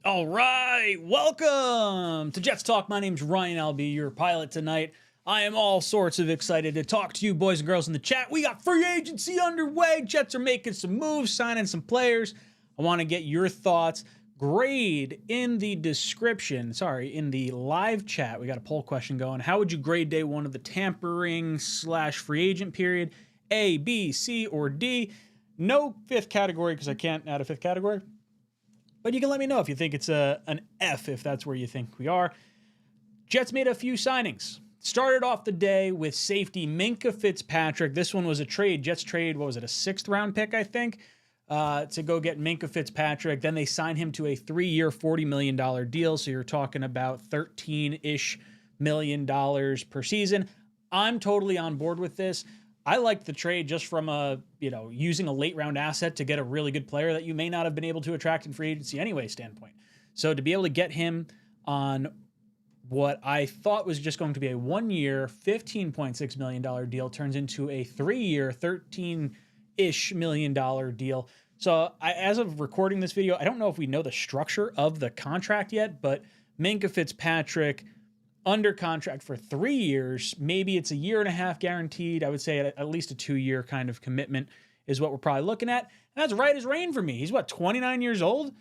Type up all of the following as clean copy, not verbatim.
All right, welcome to Jets Talk. My name's Ryan. I'll be your pilot tonight. I am all sorts of excited to talk to you boys and girls in the chat. We got free agency underway. Jets are making some moves, signing some players. I want to get your thoughts. Grade in the description, in the live chat. We got a poll question going. How would you grade day one of the tampering / free agent period? A, B, C, or D? No fifth category because I can't add a fifth category. But you can let me know if you think it's an F, if that's where you think we are. Jets made a few signings. Started off the day with safety Minka Fitzpatrick. This one was a trade. Jets trade, what was it, a 6th round pick, I think, to go get Minka Fitzpatrick. Then they signed him to a 3-year, $40 million deal. So you're talking about $13-ish million per season. I'm totally on board with this. I liked the trade just from using a late round asset to get a really good player that you may not have been able to attract in free agency anyway standpoint. So to be able to get him on what I thought was just going to be a 1-year, $15.6 million deal turns into a 3-year, $13-ish million deal. So as of recording this video, I don't know if we know the structure of the contract yet, but Minka Fitzpatrick under contract for 3 years. Maybe it's a 1.5 years guaranteed. I would say at least a 2-year kind of commitment is what we're probably looking at. And that's right as rain for me. He's 29 years old?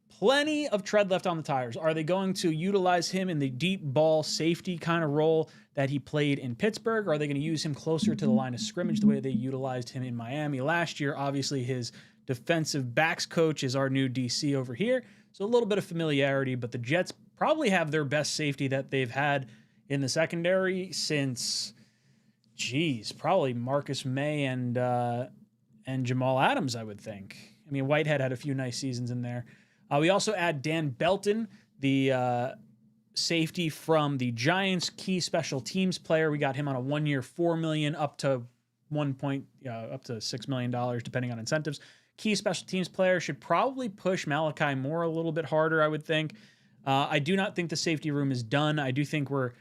Plenty of tread left on the tires. Are they going to utilize him in the deep ball safety kind of role that he played in Pittsburgh? Or are they going to use him closer to the line of scrimmage the way they utilized him in Miami last year? Obviously, his defensive backs coach is our new DC over here. So a little bit of familiarity, but the Jets probably have their best safety that they've had in the secondary since, probably Marcus May and Jamal Adams, I would think. I mean, Whitehead had a few nice seasons in there. We also add Dan Belton, the safety from the Giants, key special teams player. We got him on a 1-year, $4 million up to $6 million, depending on incentives. Key special teams player, should probably push Malachi Moore a little bit harder, I would think. I do not think the safety room is done. I do think we're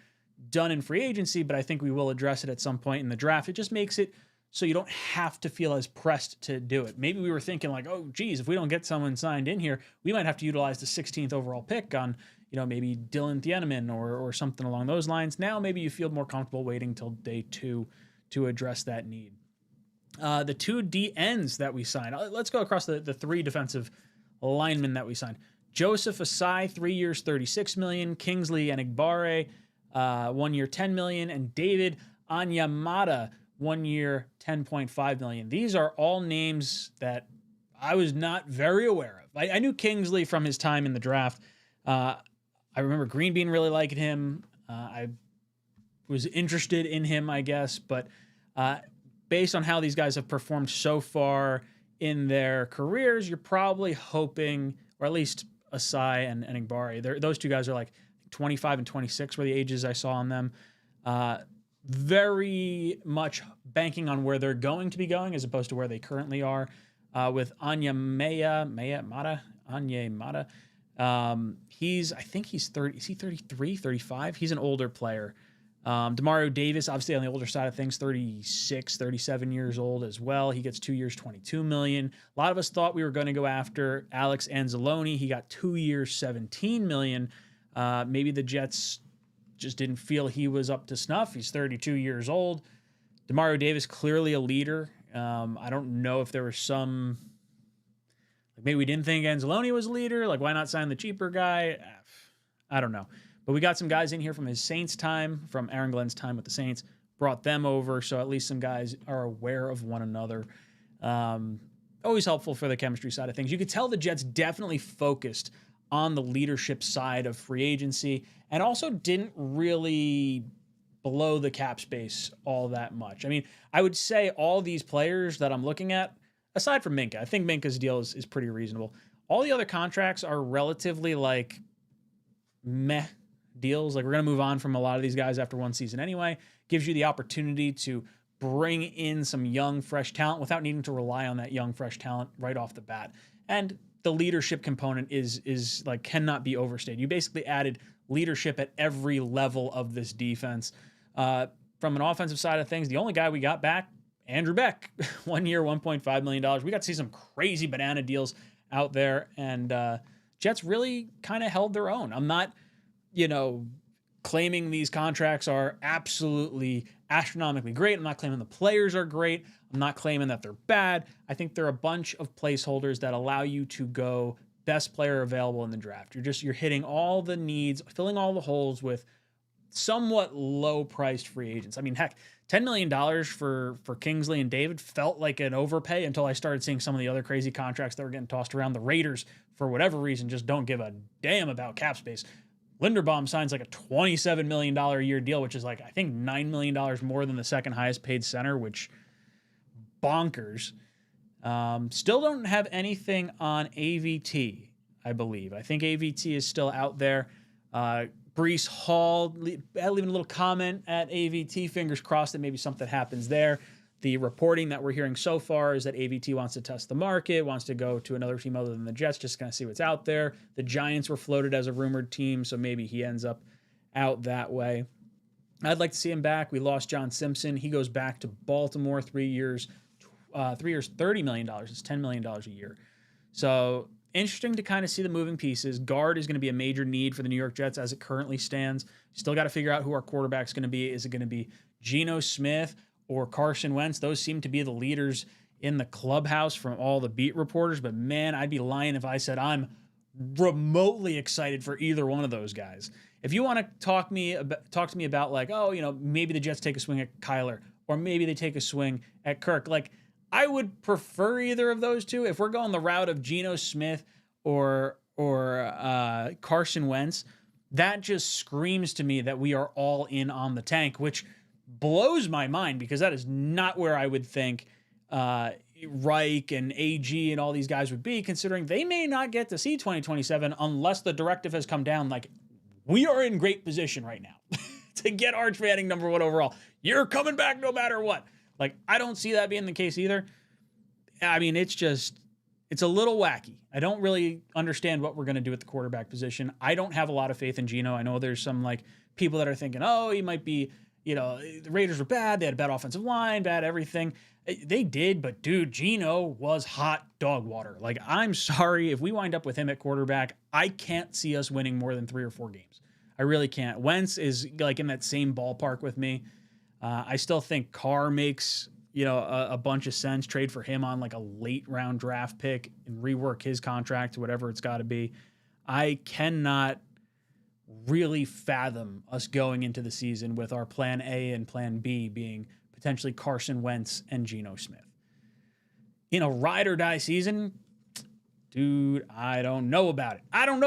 done in free agency, but I think we will address it at some point in the draft. It just makes it so you don't have to feel as pressed to do it. Maybe we were thinking like, if we don't get someone signed in here, we might have to utilize the 16th overall pick on, maybe Dylan Thieneman or something along those lines. Now maybe you feel more comfortable waiting till day 2 to address that need. The 2 DNs that we signed. Let's go across the 3 defensive linemen that we signed. Joseph Asai, 3 years, $36 million. Kingsley Enagbare, 1 year, $10 million. And David Onyemata, 1 year, $10.5 million. These are all names that I was not very aware of. I knew Kingsley from his time in the draft. I remember Green Bean really liking him. I was interested in him, I guess. But based on how these guys have performed so far in their careers, you're probably hoping, or at least Asai and Enagbare, those 2 guys are like 25 and 26 were the ages I saw on them. Very much banking on where they're going to be going as opposed to where they currently are. With Onyemata. I think he's 30. Is he 33, 35? He's an older player. Demario Davis, obviously on the older side of things, 36, 37 years old as well. He gets 2 years, $22 million. A lot of us thought we were going to go after Alex Anzalone. He got 2 years, $17 million. Maybe the Jets just didn't feel he was up to snuff. He's 32 years old. Demario Davis, clearly a leader. I don't know if there was some, maybe we didn't think Anzalone was a leader. Why not sign the cheaper guy? I don't know. But we got some guys in here from his Saints time, from Aaron Glenn's time with the Saints, brought them over. So at least some guys are aware of one another. Always helpful for the chemistry side of things. You could tell the Jets definitely focused on the leadership side of free agency and also didn't really blow the cap space all that much. I mean, I would say all these players that I'm looking at, aside from Minka, I think Minka's deal is pretty reasonable. All the other contracts are relatively meh deals. We're going to move on from a lot of these guys after one season anyway. Gives you the opportunity to bring in some young, fresh talent without needing to rely on that young, fresh talent right off the bat. And the leadership component is cannot be overstated. You basically added leadership at every level of this defense. From an offensive side of things, the only guy we got back, Andrew Beck, 1 year, $1.5 million. We got to see some crazy banana deals out there, and Jets really kind of held their own. I'm not, you know, claiming these contracts are absolutely astronomically great. I'm not claiming the players are great. I'm not claiming that they're bad. I think they're a bunch of placeholders that allow you to go best player available in the draft. You're hitting all the needs, filling all the holes with somewhat low-priced free agents. I mean, heck, $10 million for Kingsley and David felt like an overpay until I started seeing some of the other crazy contracts that were getting tossed around. The Raiders, for whatever reason, just don't give a damn about cap space. Linderbaum signs like a $27 million a year deal, which is like, I think, $9 million more than the second highest paid center, which bonkers. Still don't have anything on AVT, I believe. I think AVT is still out there. Breece Hall, leaving a little comment at AVT. Fingers crossed that maybe something happens there. The reporting that we're hearing so far is that AVT wants to test the market, wants to go to another team other than the Jets, just kind of see what's out there. The Giants were floated as a rumored team, so maybe he ends up out that way. I'd like to see him back. We lost John Simpson. He goes back to Baltimore, 3 years, $30 million. It's $10 million a year. So interesting to kind of see the moving pieces. Guard is going to be a major need for the New York Jets as it currently stands. Still got to figure out who our quarterback's going to be. Is it going to be Geno Smith or Carson Wentz? Those seem to be the leaders in the clubhouse from all the beat reporters. But man, I'd be lying if I said I'm remotely excited for either one of those guys. If you want to talk to me about like, oh, you know, maybe the Jets take a swing at Kyler or maybe they take a swing at Kirk, like I would prefer either of those two. If we're going the route of Geno Smith or Carson Wentz, that just screams to me that we are all in on the tank, which blows my mind because that is not where I would think Reich and AG and all these guys would be, considering they may not get to see 2027 unless the directive has come down. Like, we are in great position right now to get Arch Manning #1 overall. You're coming back no matter what. Like, I don't see that being the case either. I mean, it's a little wacky. I don't really understand what we're going to do at the quarterback position. I don't have a lot of faith in Geno. I know there's some like people that are thinking, oh, he might be, you know, the Raiders were bad. They had a bad offensive line, bad everything. They did, but dude, Geno was hot dog water. Like, I'm sorry if we wind up with him at quarterback, I can't see us winning more than 3 or 4 games. I really can't. Wentz is like in that same ballpark with me. I still think Carr makes, you know, a bunch of sense. Trade for him on like a late round draft pick and rework his contract to whatever it's got to be. I cannot really fathom us going into the season with our plan A and plan B being potentially Carson Wentz and Geno Smith. In a ride or die season, dude, I don't know about it. I'm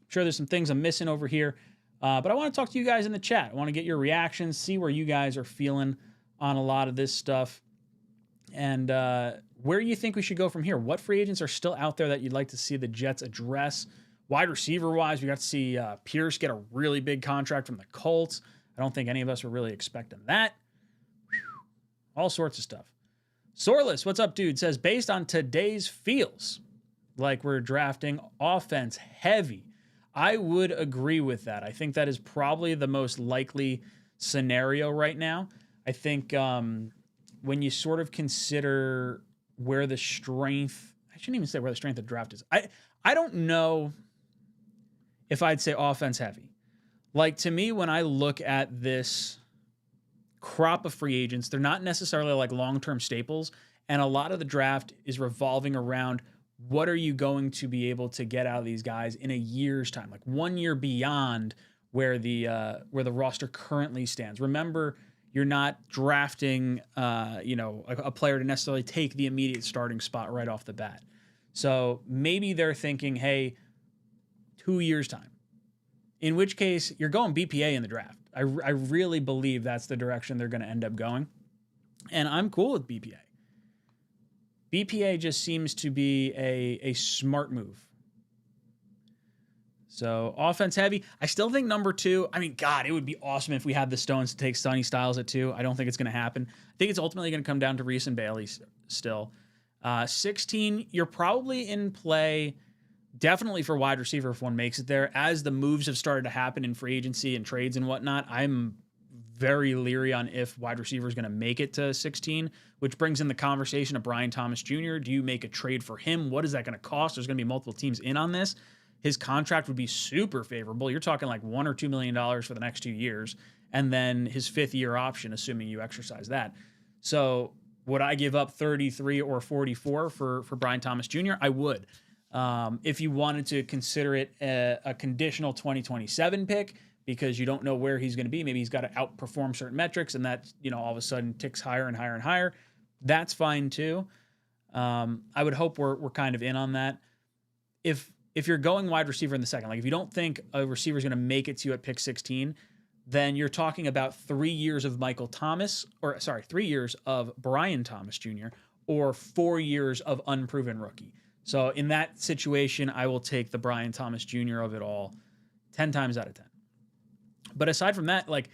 sure there's some things I'm missing over here. But I want to talk to you guys in the chat. I want to get your reactions, see where you guys are feeling on a lot of this stuff, and where you think we should go from here. What free agents are still out there that you'd like to see the Jets address? Wide receiver-wise, we got to see Pierce get a really big contract from the Colts. I don't think any of us were really expecting that. Whew. All sorts of stuff. Soreless, what's up, dude? Says, based on today's feels like we're drafting offense heavy. I would agree with that. I think that is probably the most likely scenario right now. I think when you sort of consider where the strength, I shouldn't even say where the strength of the draft is. I don't know if I'd say offense heavy. Like, to me, when I look at this crop of free agents, they're not necessarily like long-term staples. And a lot of the draft is revolving around what are you going to be able to get out of these guys in a year's time, like 1 year beyond where the roster currently stands. Remember, you're not drafting, a player to necessarily take the immediate starting spot right off the bat. So maybe they're thinking, hey, 2 years time, in which case you're going BPA in the draft. I really believe that's the direction they're going to end up going. And I'm cool with BPA. BPA just seems to be a smart move. So offense heavy. I still think #2. I mean, God, it would be awesome if we had the stones to take Sonny Styles at 2. I don't think it's going to happen. I think it's ultimately going to come down to Reese and Bailey still. 16, you're probably in play definitely for wide receiver if one makes it there. As the moves have started to happen in free agency and trades and whatnot, I'm very leery on if wide receiver is going to make it to 16, which brings in the conversation of Brian Thomas Jr. Do you make a trade for him? What is that going to cost? There's going to be multiple teams in on this. His contract would be super favorable. You're talking like $1 or $2 million for the next 2 years, and then his 5th year option, assuming you exercise that. So would I give up 33 or 44 for Brian Thomas Jr.? I would. If you wanted to consider it a conditional 2027 pick, because you don't know where he's going to be. Maybe he's got to outperform certain metrics, and that, all of a sudden ticks higher and higher and higher. That's fine too. I would hope we're kind of in on that. If you're going wide receiver in the second, like if you don't think a receiver is going to make it to you at pick 16, then you're talking about 3 years of 3 years of Brian Thomas Jr. or 4 years of unproven rookie. So in that situation, I will take the Brian Thomas Jr. of it all 10 times out of 10. But aside from that, like,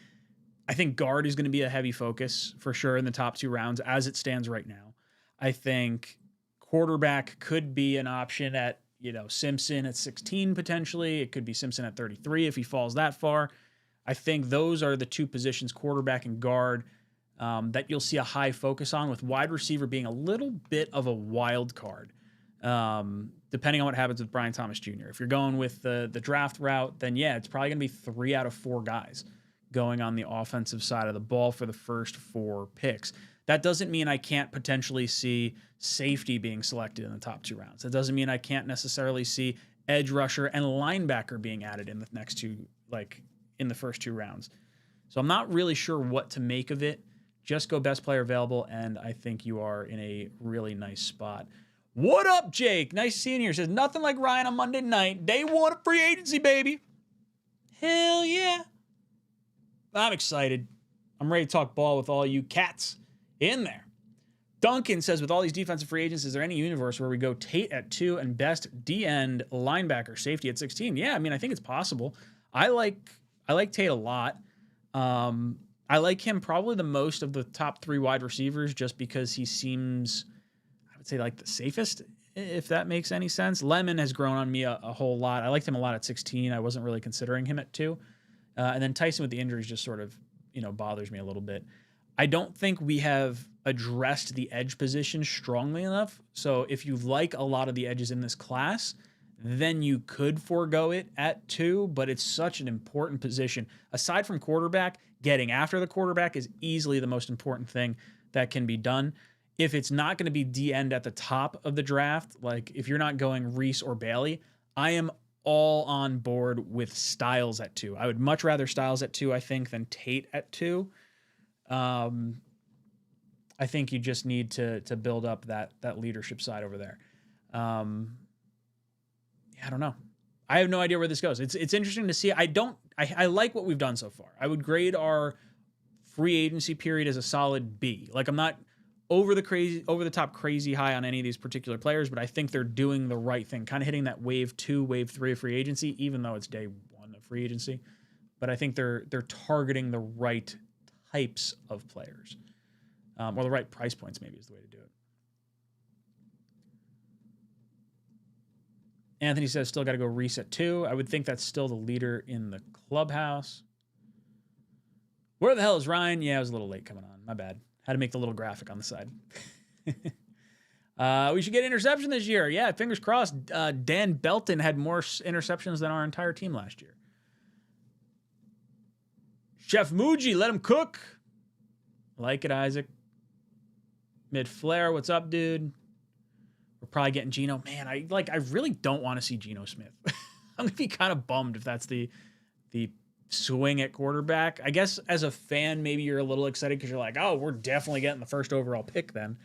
I think guard is going to be a heavy focus for sure in the top 2 rounds as it stands right now. I think quarterback could be an option at, Simpson at 16 potentially. It could be Simpson at 33 if he falls that far. I think those are the 2 positions, quarterback and guard, that you'll see a high focus on, with wide receiver being a little bit of a wild card, depending on what happens with Brian Thomas Jr. If you're going with the draft route, then yeah, it's probably going to be 3 out of 4 guys going on the offensive side of the ball for the first 4 picks. That doesn't mean I can't potentially see safety being selected in the top 2 rounds. That doesn't mean I can't necessarily see edge rusher and linebacker being added in the next 2, like in the first 2 rounds. So I'm not really sure what to make of it. Just go best player available, and I think you are in a really nice spot. What up, Jake? Nice seeing you here. Says, nothing like Ryan on Monday night. Day 1 of free agency, baby. Hell yeah. I'm excited. I'm ready to talk ball with all you cats in there. Duncan says, with all these defensive free agents, is there any universe where we go Tate at 2 and best D-end linebacker safety at 16? Yeah, I mean, I think it's possible. I like Tate a lot. I like him probably the most of the top 3 wide receivers, just because he seems, I would say, like the safest, if that makes any sense. Lemon has grown on me a whole lot. I liked him a lot at 16. I wasn't really considering him at 2. And then Tyson with the injuries just sort of, bothers me a little bit. I don't think we have addressed the edge position strongly enough. So if you like a lot of the edges in this class, then you could forego it at 2, but it's such an important position. Aside from quarterback, getting after the quarterback is easily the most important thing that can be done. If it's not going to be D-end at the top of the draft, like if you're not going Reese or Bailey, I am all on board with Styles at 2. I would much rather Styles at 2, I think, than Tate at 2. I think you just need to build up that leadership side over there. I don't know. I have no idea where this goes. It's interesting to see. I like what we've done so far. I would grade our free agency period as a solid B. Like, I'm not over the top crazy high on any of these particular players, but I think they're doing the right thing, kind of hitting that wave 2, wave 3 of free agency, even though it's day 1 of free agency. But I think they're targeting the right types of players, or the right price points, maybe is the way to do it. Anthony says, still got to go Reese at 2. I would think that's still the leader in the clubhouse. Where the hell is Ryan? Yeah, I was a little late coming on. My bad. Had to make the little graphic on the side. We should get interception this year. Yeah, fingers crossed. Dan Belton had more interceptions than our entire team last year. Chef Muji, let him cook. Like it, Isaac. Mid Flair, what's up, dude? We're probably getting Geno. Man, I really don't want to see Geno Smith. I'm gonna be kind of bummed if that's the swing at quarterback. I guess as a fan, maybe you're a little excited because you're like, oh, we're definitely getting the first overall pick then.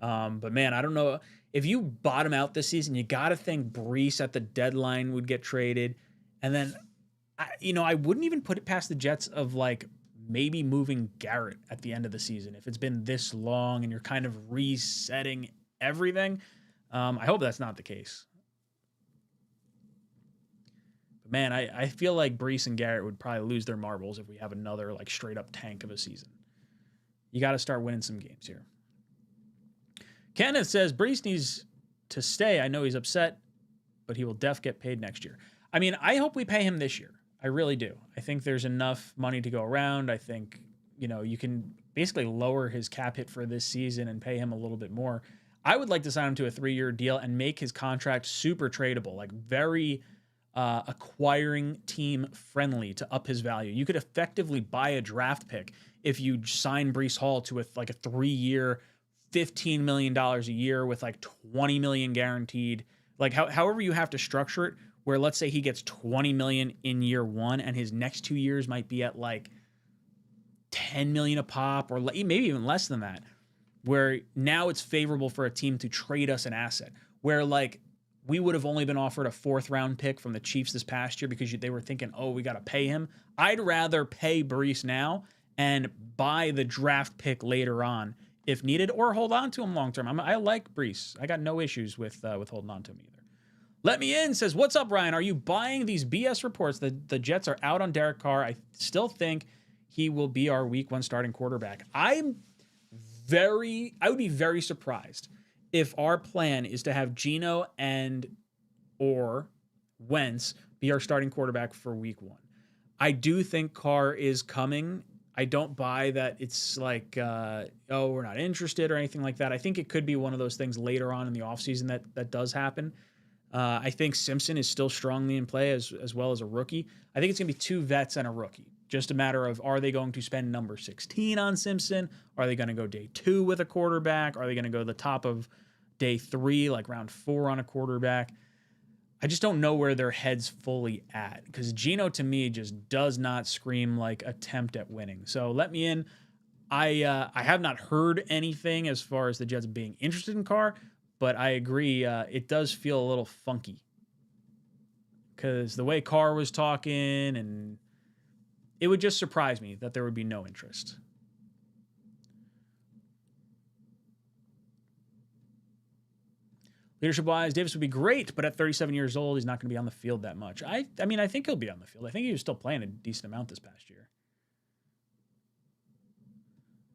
But man, I don't know. If you bottom out this season, you got to think Breece at the deadline would get traded. And then, I wouldn't even put it past the Jets of like maybe moving Garrett at the end of the season. If it's been this long and you're kind of resetting everything, I hope that's not the case. But man, I feel like Breece and Garrett would probably lose their marbles if we have another like straight up tank of a season. You got to start winning some games here. Kenneth says Breece needs to stay. I know he's upset, but he will get paid next year. I mean, I hope we pay him this year. I really do. I think there's enough money to go around. I think you know, you can basically lower his cap hit for this season and pay him a little bit more. I would like to sign him to a 3-year deal and make his contract super tradable, like very acquiring team friendly to up his value. You could effectively buy a draft pick if you sign Breece Hall to like a 3-year, $15 million a year with like $20 million guaranteed. Like however you have to structure it, where let's say he gets $20 million in year 1 and his next 2 years might be at like $10 million a pop, or maybe even less than that, where now it's favorable for a team to trade us an asset, where like we would have only been offered a 4th-round pick from the Chiefs this past year because they were thinking, oh, we got to pay him. I'd rather pay Breece now and buy the draft pick later on if needed, or hold on to him long term. I like Breece. I got no issues with holding on to him either. Let Me In says, what's up, Ryan? Are you buying these BS reports that the Jets are out on Derek Carr? I still think he will be our week 1 starting quarterback. I would be very surprised if our plan is to have Geno or Wentz be our starting quarterback for week 1. I do think Carr is coming. I don't buy that it's like, we're not interested or anything like that. I think it could be one of those things later on in the offseason that does happen. I think Simpson is still strongly in play as well as a rookie. I think it's going to be 2 vets and a rookie. Just a matter of, are they going to spend number 16 on Simpson? Are they going to go day 2 with a quarterback? Are they going to go the top of day 3, like round 4 on a quarterback? I just don't know where their head's fully at, because Geno to me just does not scream like attempt at winning. So Let Me In. I have not heard anything as far as the Jets being interested in Carr, but I agree it does feel a little funky, because the way Carr was talking, and it would just surprise me that there would be no interest. Leadership-wise, Davis would be great, but at 37 years old, he's not going to be on the field that much. I think he'll be on the field. I think he was still playing a decent amount this past year.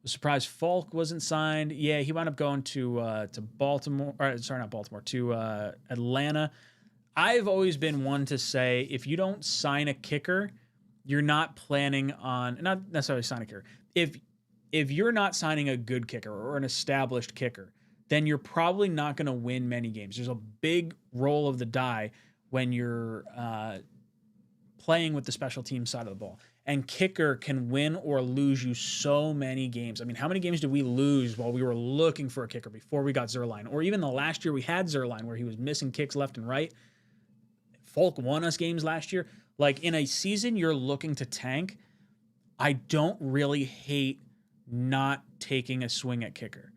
Was surprised Falk wasn't signed. Yeah, he wound up going to Baltimore. Not Baltimore, to Atlanta. I've always been one to say, if you don't sign a kicker, you're not planning on, not necessarily sign a kicker. If you're not signing a good kicker or an established kicker, then you're probably not going to win many games. There's a big roll of the die when you're playing with the special team side of the ball. And kicker can win or lose you so many games. I mean, how many games did we lose while we were looking for a kicker before we got Zuerlein? Or even the last year we had Zuerlein, where he was missing kicks left and right. Falk won us games last year. Like, in a season you're looking to tank, I don't really hate not taking a swing at kicker.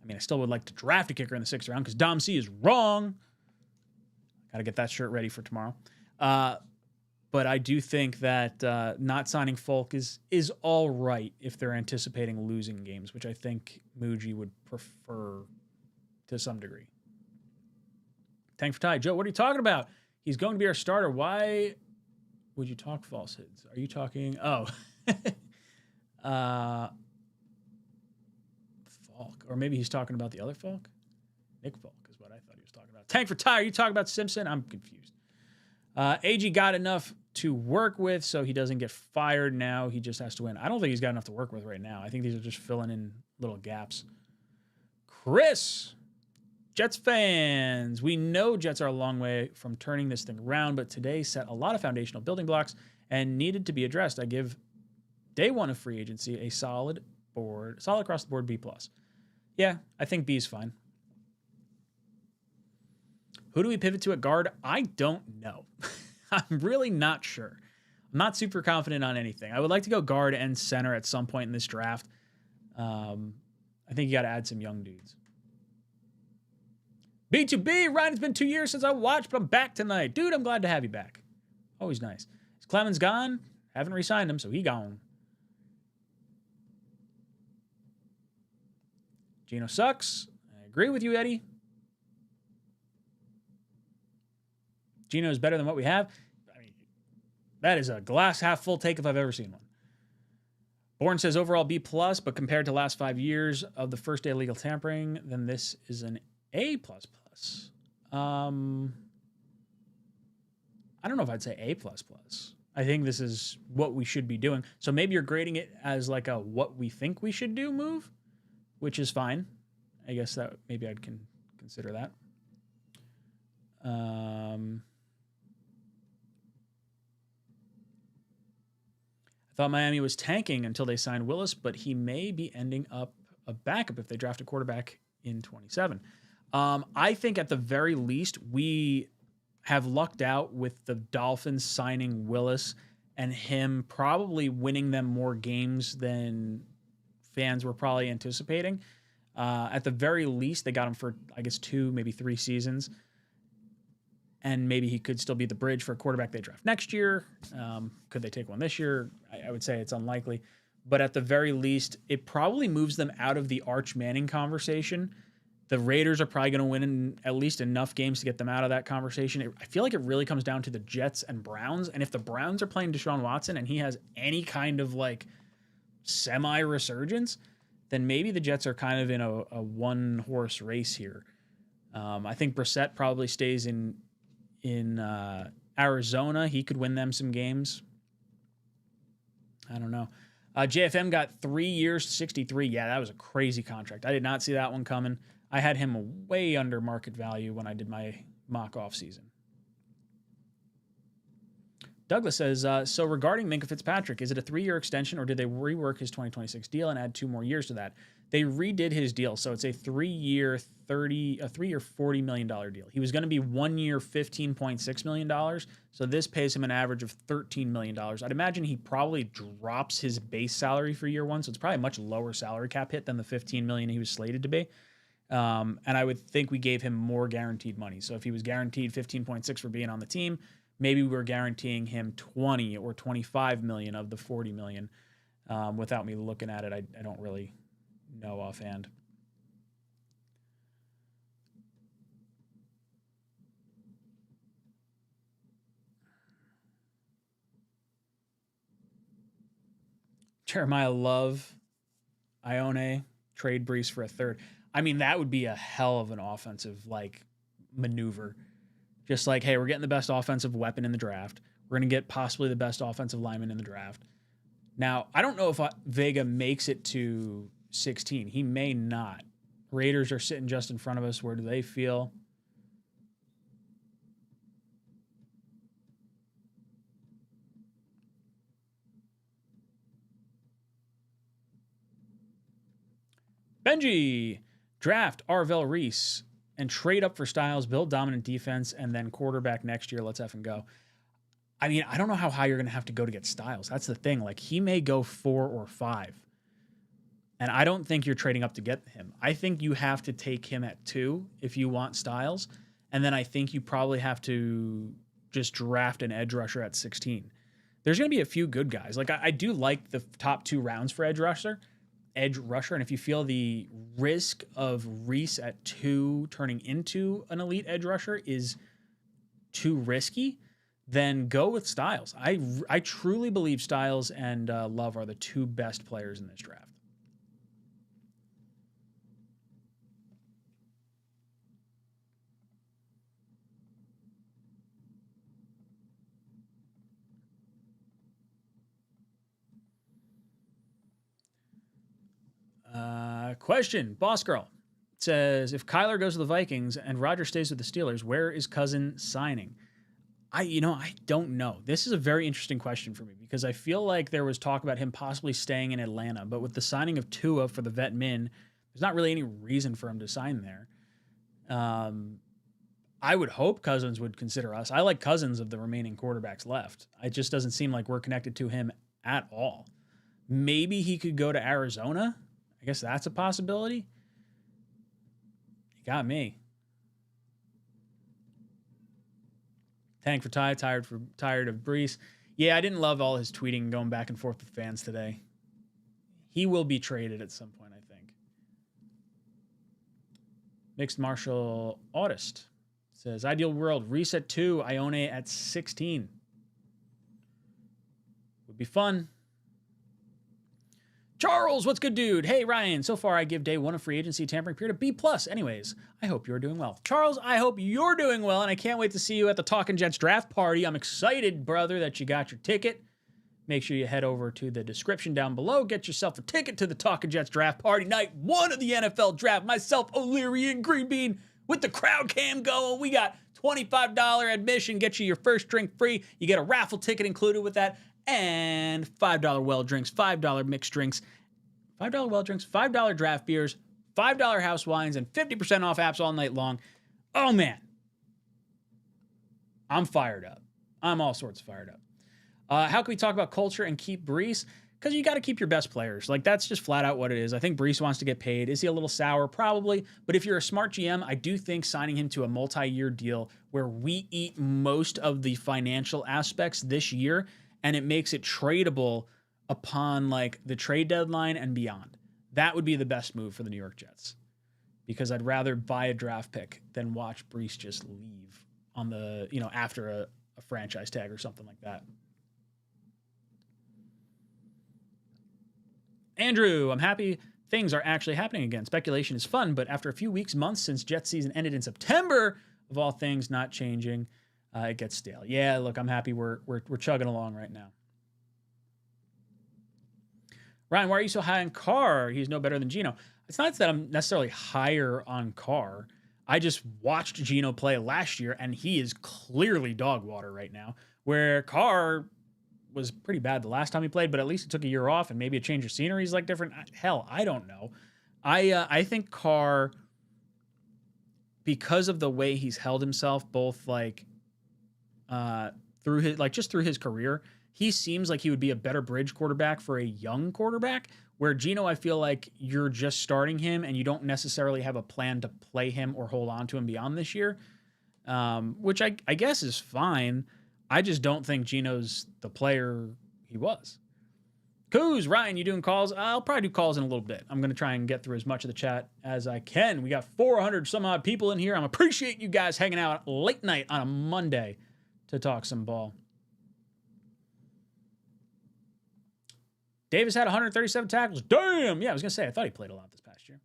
I mean, I still would like to draft a kicker in the 6th round because Dom C is wrong. Got to get that shirt ready for tomorrow. But I do think that not signing Falk is all right if they're anticipating losing games, which I think Muji would prefer to some degree. Tank for Ty. Joe, what are you talking about? He's going to be our starter. Why would you talk falsehoods? Are you talking... Oh. Falk. Or maybe he's talking about the other Falk? Nick Falk is what I thought he was talking about. Tank for Ty. Are you talking about Simpson? I'm confused. AG got enough to work with, so he doesn't get fired now. He just has to win. I don't think he's got enough to work with right now. I think these are just filling in little gaps. Chris, Jets fans. We know Jets are a long way from turning this thing around, but today set a lot of foundational building blocks and needed to be addressed. I give day 1 of free agency a solid across the board B+. Yeah, I think B is fine. Who do we pivot to at guard? I don't know. I'm really not sure. I'm not super confident on anything. I would like to go guard and center at some point in this draft. I think you got to add some young dudes. B2B, Ryan, it's been 2 years since I watched, but I'm back tonight. Dude, I'm glad to have you back. Always nice. Is Clemens gone? Haven't re-signed him, so he gone. Geno sucks. I agree with you, Eddie. Geno is better than what we have. I mean, that is a glass half full take if I've ever seen one. Bourne says overall B+, but compared to last 5 years of the first day of legal tampering, then this is an A++. I don't know if I'd say A++. I think this is what we should be doing. So maybe you're grading it as like a what we think we should do move, which is fine. I guess that maybe I'd consider that. I thought Miami was tanking until they signed Willis, but he may be ending up a backup if they draft a quarterback in 27. I think at the very least, we have lucked out with the Dolphins signing Willis and him probably winning them more games than fans were probably anticipating. At the very least, they got him for, I guess, 2, maybe 3 seasons. And maybe he could still be the bridge for a quarterback they draft next year. Could they take one this year? I would say it's unlikely. But at the very least, it probably moves them out of the Arch Manning conversation. The Raiders are probably going to win at least enough games to get them out of that conversation. I feel like it really comes down to the Jets and Browns. And if the Browns are playing Deshaun Watson and he has any kind of like semi-resurgence, then maybe the Jets are kind of in a one-horse race here. I think Brissett probably stays in Arizona. He could win them some games. I don't know. JFM got 3 years, 63. Yeah, that was a crazy contract. I did not see that one coming. I had him way under market value when I did my mock off season. Douglas says, so regarding Minka Fitzpatrick, is it a 3-year extension or did they rework his 2026 deal and add 2 more years to that? They redid his deal, so it's a 3-year $40 million deal. He was going to be 1 year $15.6 million, so this pays him an average of $13 million. I'd imagine he probably drops his base salary for year 1, so it's probably a much lower salary cap hit than the $15 million he was slated to be. And I would think we gave him more guaranteed money. So if he was guaranteed 15.6 for being on the team, maybe we were guaranteeing him 20 or 25 million of the 40 million. Without me looking at it, I don't really know offhand. Jeremiah Love, Ione, trade Breece for a third. I mean, that would be a hell of an offensive maneuver. Just like, hey, we're getting the best offensive weapon in the draft. We're going to get possibly the best offensive lineman in the draft. Now, I don't know if Vega makes it to 16. He may not. Raiders are sitting just in front of us. Where do they feel? Benji, draft Arvell Reese and trade up for Styles, build dominant defense, and then quarterback next year. Let's effing go. I mean, I don't know how high you're going to have to go to get Styles. That's the thing. Like, he may go 4 or 5. And I don't think you're trading up to get him. I think you have to take him at 2 if you want Styles. And then I think you probably have to just draft an edge rusher at 16. There's going to be a few good guys. Like, I do like the top 2 rounds for edge rusher. And if you feel the risk of Reese at 2 turning into an elite edge rusher is too risky, then go with Styles. I truly believe Styles and Love are the 2 best players in this draft. Question. Boss Girl says, if Kyler goes to the Vikings and Rodgers stays with the Steelers, where is Cousin signing? I don't know. This is a very interesting question for me because I feel like there was talk about him possibly staying in Atlanta, but with the signing of Tua for the vet min, there's not really any reason for him to sign there. I would hope Cousins would consider us. I like Cousins of the remaining quarterbacks left. It just doesn't seem like we're connected to him at all. Maybe he could go to Arizona. I guess that's a possibility. You got me. Tank for Ty, tired of Breece. Yeah, I didn't love all his tweeting going back and forth with fans today. He will be traded at some point, I think. Mixed Martial Artist says, ideal world, Reese at 2, Ione at 16. Would be fun. Charles, what's good, dude? Hey, Ryan. So far, I give day one of free agency tampering period a B+. Anyways, I hope you're doing well. Charles, I hope you're doing well, and I can't wait to see you at the Talkin' Jets draft party. I'm excited, brother, that you got your ticket. Make sure you head over to the description down below. Get yourself a ticket to the Talkin' Jets draft party, night one of the NFL draft. Myself, O'Leary, and Green Bean with the crowd cam going. We got $25 admission, get you your first drink free. You get a raffle ticket included with that, and $5 well drinks, $5 mixed drinks, $5 well drinks, $5 draft beers, $5 house wines, and 50% off apps all night long. Oh, man. I'm fired up. I'm all sorts of fired up. How can we talk about culture and keep Breece? Because you got to keep your best players. Like, that's just flat out what it is. I think Breece wants to get paid. Is he a little sour? Probably. But if you're a smart GM, I do think signing him to a multi-year deal where we eat most of the financial aspects this year, and it makes it tradable upon, like, the trade deadline and beyond. That would be the best move for the New York Jets. Because I'd rather buy a draft pick than watch Breece just leave on the, after a franchise tag or something like that. Andrew, I'm happy things are actually happening again. Speculation is fun, but after a few weeks, months since Jets season ended in September, of all things not changing, it gets stale. Yeah, look, I'm happy we're chugging along right now. Ryan, why are you so high on Carr? He's no better than Geno. It's not that I'm necessarily higher on Carr. I just watched Geno play last year, and he is clearly dog water right now, where Carr was pretty bad the last time he played, but at least he took a year off and maybe a change of scenery is like different. Hell, I don't know. I think Carr, because of the way he's held himself, both like through his career, he seems like he would be a better bridge quarterback for a young quarterback. Where Geno, I feel like you're just starting him and you don't necessarily have a plan to play him or hold on to him beyond this year, which I guess is fine. I just don't think Geno's the player he was. Coos, Ryan, you doing calls? I'll probably do calls in a little bit. I'm going to try and get through as much of the chat as I can. We got 400 some odd people in here. I appreciate you guys hanging out late night on a Monday to talk some ball. Davis had 137 tackles. Damn! Yeah, I was going to say, I thought he played a lot this past year.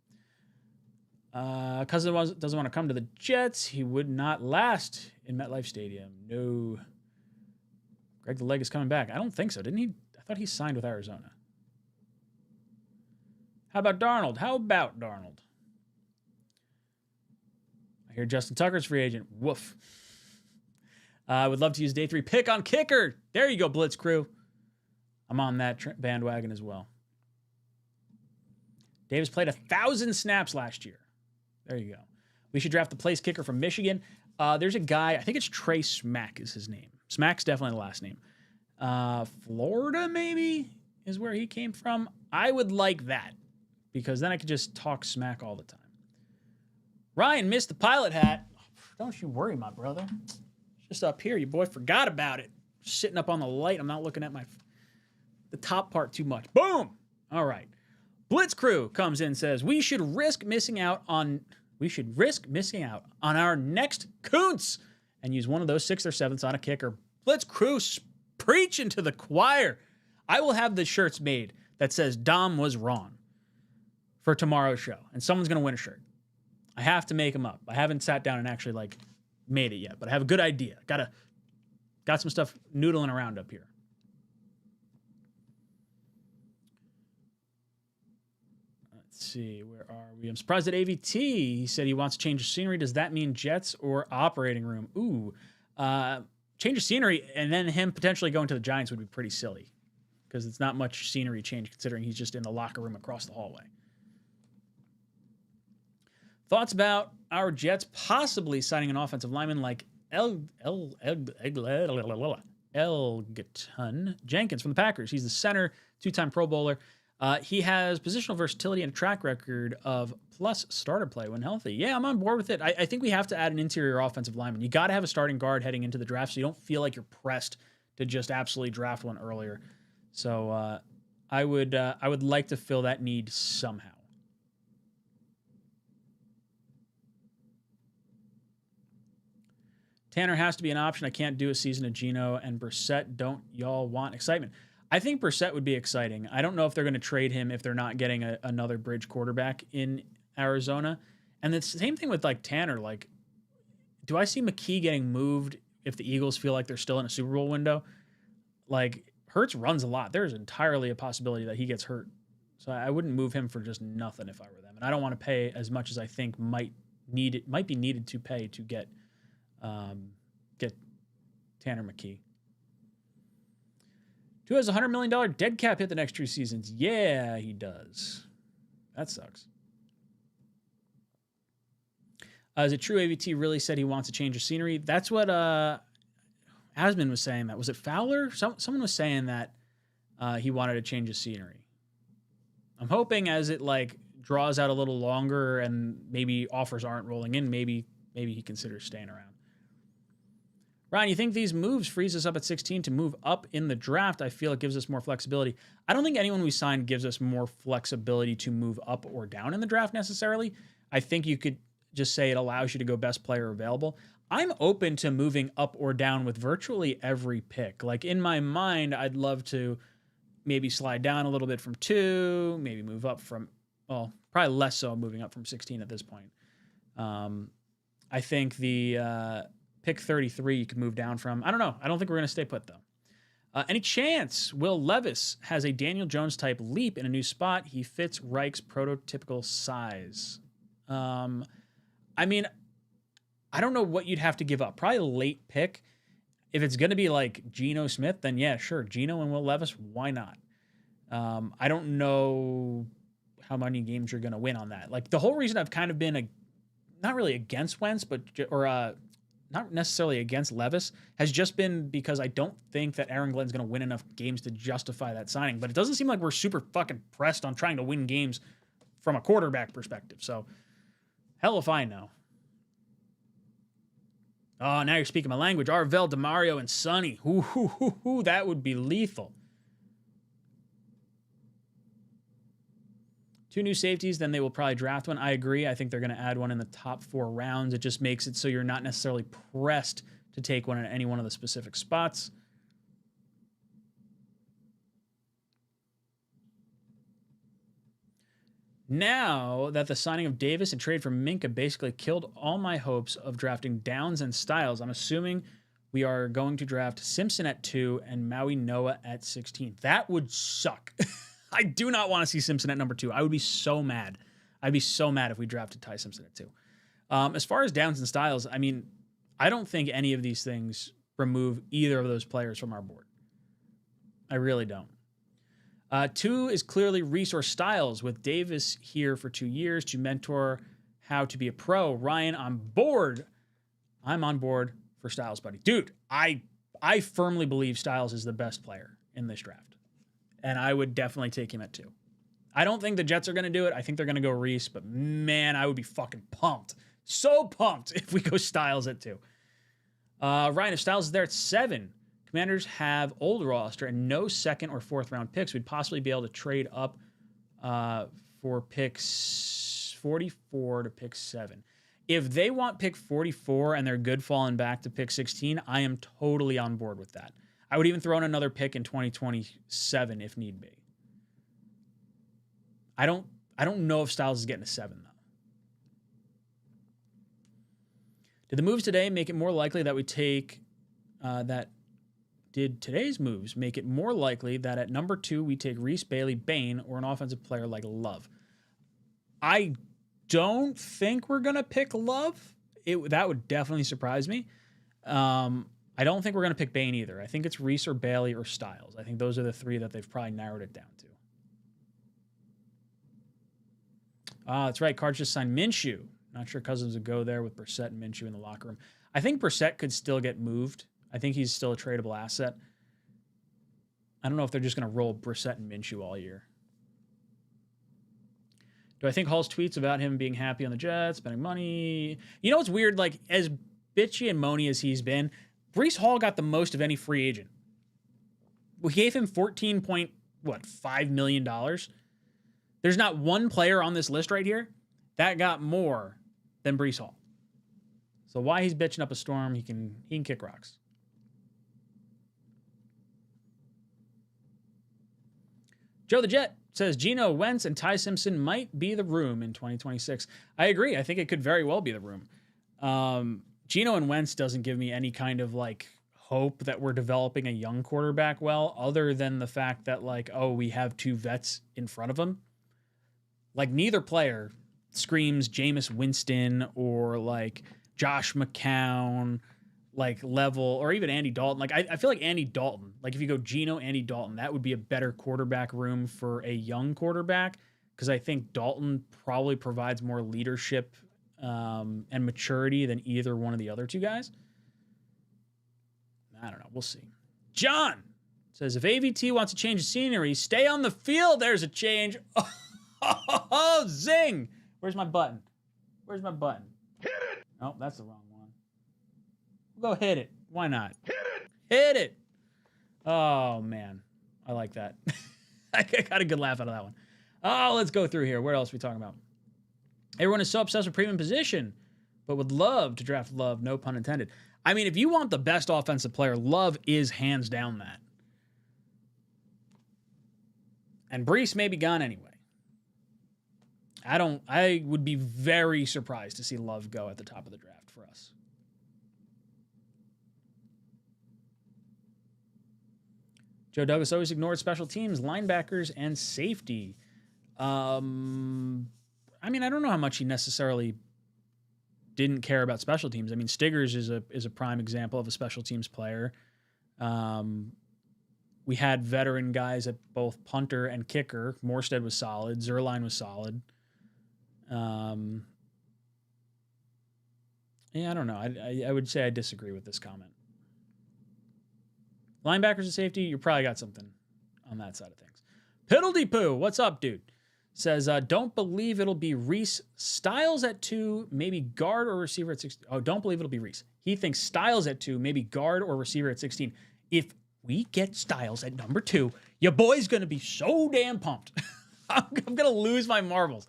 Cousin doesn't want to come to the Jets. He would not last in MetLife Stadium. No. Greg the Leg is coming back. I don't think so. Didn't he? I thought he signed with Arizona. How about Darnold? I hear Justin Tucker's free agent. Woof. I would love to use day 3 pick on kicker. There you go, Blitz crew. I'm on that bandwagon as well. Davis played 1,000 snaps last year. There you go. We should draft the place kicker from Michigan. There's a guy, I think it's Trey Smack is his name. Smack's definitely the last name. Florida, maybe, is where he came from. I would like that, because then I could just talk smack all the time. Ryan missed the pilot hat. Don't you worry, my brother. It's just up here. Your boy forgot about it. Sitting up on the light. I'm not looking at the top part too much. Boom! All right. Blitz Crew comes in and says, we should risk missing out on our next Koontz and use one of those 6th or 7th on a kicker. Blitz Crew preaching to the choir. I will have the shirts made that says Dom was wrong for tomorrow's show, and someone's going to win a shirt. I have to make them up. I haven't sat down and actually made it yet, but I have a good idea. Got some stuff noodling around up here. Let's see, where are we? I'm surprised at AVT. He said he wants to change the scenery. Does that mean Jets or operating room? Ooh, change of scenery and then him potentially going to the Giants would be pretty silly, because it's not much scenery change considering he's just in the locker room across the hallway. Thoughts about our Jets possibly signing an offensive lineman like 𝐿𝐿𝐿𝐿𝐿𝐿𝐿 Jenkins from the Packers. He's the center, 2-time Pro Bowler. He has positional versatility and a track record of plus starter play when healthy. Yeah, I'm on board with it. I think we have to add an interior offensive lineman. You got to have a starting guard heading into the draft so you don't feel like you're pressed to just absolutely draft one earlier. So I would like to fill that need somehow. Tanner has to be an option. I can't do a season of Geno and Brissett. Don't y'all want excitement? I think Brissett would be exciting. I don't know if they're going to trade him if they're not getting another bridge quarterback in Arizona. And the same thing with like Tanner. Like, do I see McKee getting moved if the Eagles feel like they're still in a Super Bowl window? Like, Hurts runs a lot. There's entirely a possibility that he gets hurt. So I wouldn't move him for just nothing if I were them. And I don't want to pay as much as I think might be needed to pay to get Tanner McKee. Who has a $100 million dead cap hit the next 2 seasons? Yeah, he does. That sucks. Is it true AVT really said he wants a change of scenery? That's what Asman was saying. That was it Fowler? Someone was saying that he wanted a change of scenery. I'm hoping as it like draws out a little longer and maybe offers aren't rolling in, maybe he considers staying around. Ryan, you think these moves frees us up at 16 to move up in the draft? I feel it gives us more flexibility. I don't think anyone we signed gives us more flexibility to move up or down in the draft necessarily. I think you could just say it allows you to go best player available. I'm open to moving up or down with virtually every pick. Like in my mind, I'd love to maybe slide down a little bit from 2, maybe move up from, well, probably less so moving up from 16 at this point. I think the pick 33 you could move down from. I don't know. I don't think we're going to stay put, though. Any chance Will Levis has a Daniel Jones type leap in a new spot? He fits Reich's prototypical size. I mean, I don't know what you'd have to give up. Probably a late pick. If it's going to be like Geno Smith, then yeah, sure. Geno and Will Levis, why not? I don't know how many games you're going to win on that. Like the whole reason I've kind of been not really against Wentz, but not necessarily against Levis, has just been because I don't think that Aaron Glenn's going to win enough games to justify that signing. But it doesn't seem like we're super fucking pressed on trying to win games from a quarterback perspective. So hell if I know. Oh, now you're speaking my language. Arvell, DeMario, and Sonny. Ooh, that would be lethal. 2 new safeties, then they will probably draft one. I agree. I think they're going to add one in the top 4 rounds. It just makes it so you're not necessarily pressed to take one at any one of the specific spots. Now that the signing of Davis and trade for Minka basically killed all my hopes of drafting Downs and Styles, I'm assuming we are going to draft Simpson at 2 and Maui Noah at 16. That would suck. I do not want to see Simpson at number 2. I would be so mad. I'd be so mad if we drafted Ty Simpson at 2. As far as Downs and Styles, I mean, I don't think any of these things remove either of those players from our board. I really don't. 2 is clearly Reese or Styles with Davis here for 2 years to mentor how to be a pro. Ryan, on board. I'm on board for Styles, buddy. Dude, I firmly believe Styles is the best player in this draft. And I would definitely take him at 2. I don't think the Jets are going to do it. I think they're going to go Reese, but man, I would be fucking pumped. So pumped if we go Styles at 2. Ryan, if Styles is there at 7, Commanders have old roster and no 2nd or 4th round picks. We'd possibly be able to trade up for picks 44 to pick 7. If they want pick 44 and they're good falling back to pick 16, I am totally on board with that. I would even throw in another pick in 2027 if need be. I don't know if Styles is getting a 7 though. Did the moves today make it more likely that we take Did today's moves make it more likely that at number 2 we take Reese, Bailey, Bain, or an offensive player like Love? I don't think we're going to pick Love. That would definitely surprise me. I don't think we're going to pick Bain either. I think it's Reese or Bailey or Styles. I think those are the 3 that they've probably narrowed it down to. That's right. Carr just signed Minshew. Not sure Cousins would go there with Brissett and Minshew in the locker room. I think Brissett could still get moved. I think he's still a tradable asset. I don't know if they're just going to roll Brissett and Minshew all year. Do I think Hall's tweets about him being happy on the Jets, spending money? You know what's weird? Like, as bitchy and moany as he's been, Breece Hall got the most of any free agent. We gave him $14.5 million. There's not one player on this list right here that got more than Breece Hall. So why he's bitching up a storm, he can kick rocks. Joe the Jet says Geno, Wentz, and Ty Simpson might be the room in 2026. I agree. I think it could very well be the room. Geno and Wentz doesn't give me any kind of like hope that we're developing a young quarterback well, other than the fact that like, oh, we have two vets in front of them. Like neither player screams Jameis Winston or like Josh McCown like level, or even Andy Dalton. Like I feel like Andy Dalton, like if you go Geno, Andy Dalton, that would be a better quarterback room for a young quarterback, because I think Dalton probably provides more leadership and maturity than either one of the other two guys. I don't know. We'll see. John says, if AVT wants to change the scenery, stay on the field. There's a change. Oh, zing. Where's my button? Where's my button? Hit it. Oh, that's the wrong one. We'll go hit it. Why not? Hit it. Hit it. Oh, man. I like that. I got a good laugh out of that one. Oh, let's go through here. Where else are we talking about? Everyone is so obsessed with premium position, but would love to draft Love, no pun intended. I mean, if you want the best offensive player, Love is hands down that. And Breece may be gone anyway. I would be very surprised to see Love go at the top of the draft for us. Joe Douglas always ignored special teams, linebackers, and safety. I mean, I don't know how much he necessarily didn't care about special teams. I mean, Stiggers is a prime example of a special teams player. We had veteran guys at both punter and kicker. Morstead was solid. Zerline was solid. Yeah, I don't know. I would say I disagree with this comment. Linebackers and safety, you probably got something on that side of things. Piddledy Poo, what's up, dude? Says, don't believe it'll be Reese. Styles at 2, maybe guard or receiver at 16. Oh, don't believe it'll be Reese. He thinks Styles at 2, maybe guard or receiver at 16. If we get Styles at number 2, your boy's going to be so damn pumped. I'm going to lose my marbles.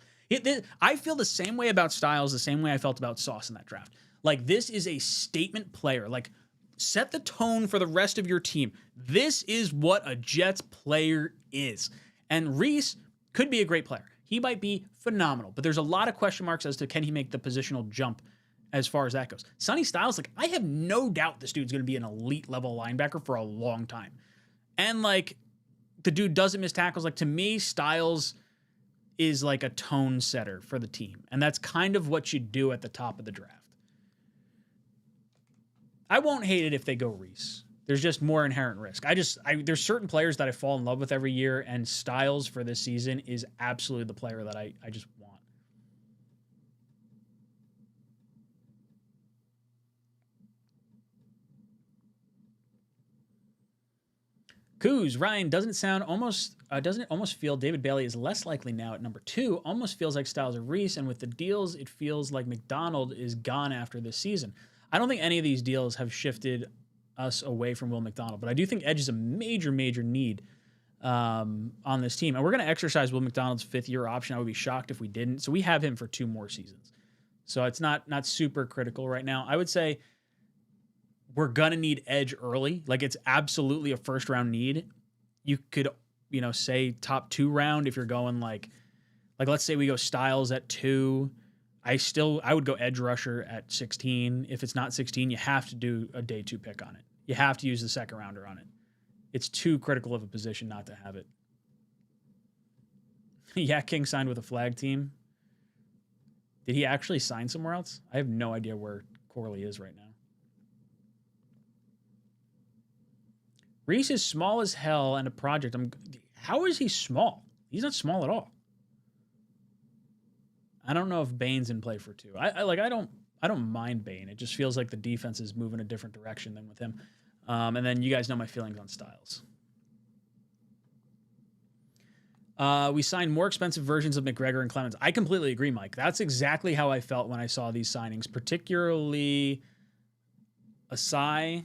I feel the same way about Styles, the same way I felt about Sauce in that draft. Like, this is a statement player. Like, set the tone for the rest of your team. This is what a Jets player is. And Reese could be a great player. He might be phenomenal, but there's a lot of question marks as to can he make the positional jump as far as that goes. Sonny Styles, like, I have no doubt this dude's going to be an elite level linebacker for a long time. And like, the dude doesn't miss tackles. Like, to me, Styles is like a tone setter for the team. And that's kind of what you do at the top of the draft. I won't hate it if they go Reese. There's just more inherent risk. There's certain players that I fall in love with every year, and Styles for this season is absolutely the player that I just want. Coos, Ryan, doesn't it almost feel David Bailey is less likely now at number 2? Almost feels like Styles or Reese, and with the deals, it feels like McDonald is gone after this season. I don't think any of these deals have shifted us away from Will McDonald, but I do think edge is a major, major need on this team. And we're going to exercise Will McDonald's 5th-year option. I would be shocked if we didn't. So we have him for 2 more seasons. So it's not super critical right now. I would say we're going to need edge early. Like, it's absolutely a first-round need. You could, say top 2 round if you're going like let's say we go Styles at 2. I would go edge rusher at 16. If it's not 16, you have to do a day 2 pick on it. You have to use the second rounder on it. It's too critical of a position not to have it. Yak King signed with a flag team. Did he actually sign somewhere else? I have no idea where Corley is right now. Reese is small as hell and a project. How is he small? He's not small at all. I don't know if Bane's in play for 2. I don't mind Bane. It just feels like the defense is moving a different direction than with him. And then you guys know my feelings on Styles. We signed more expensive versions of McGregor and Clemens. I completely agree, Mike. That's exactly how I felt when I saw these signings, particularly Asai,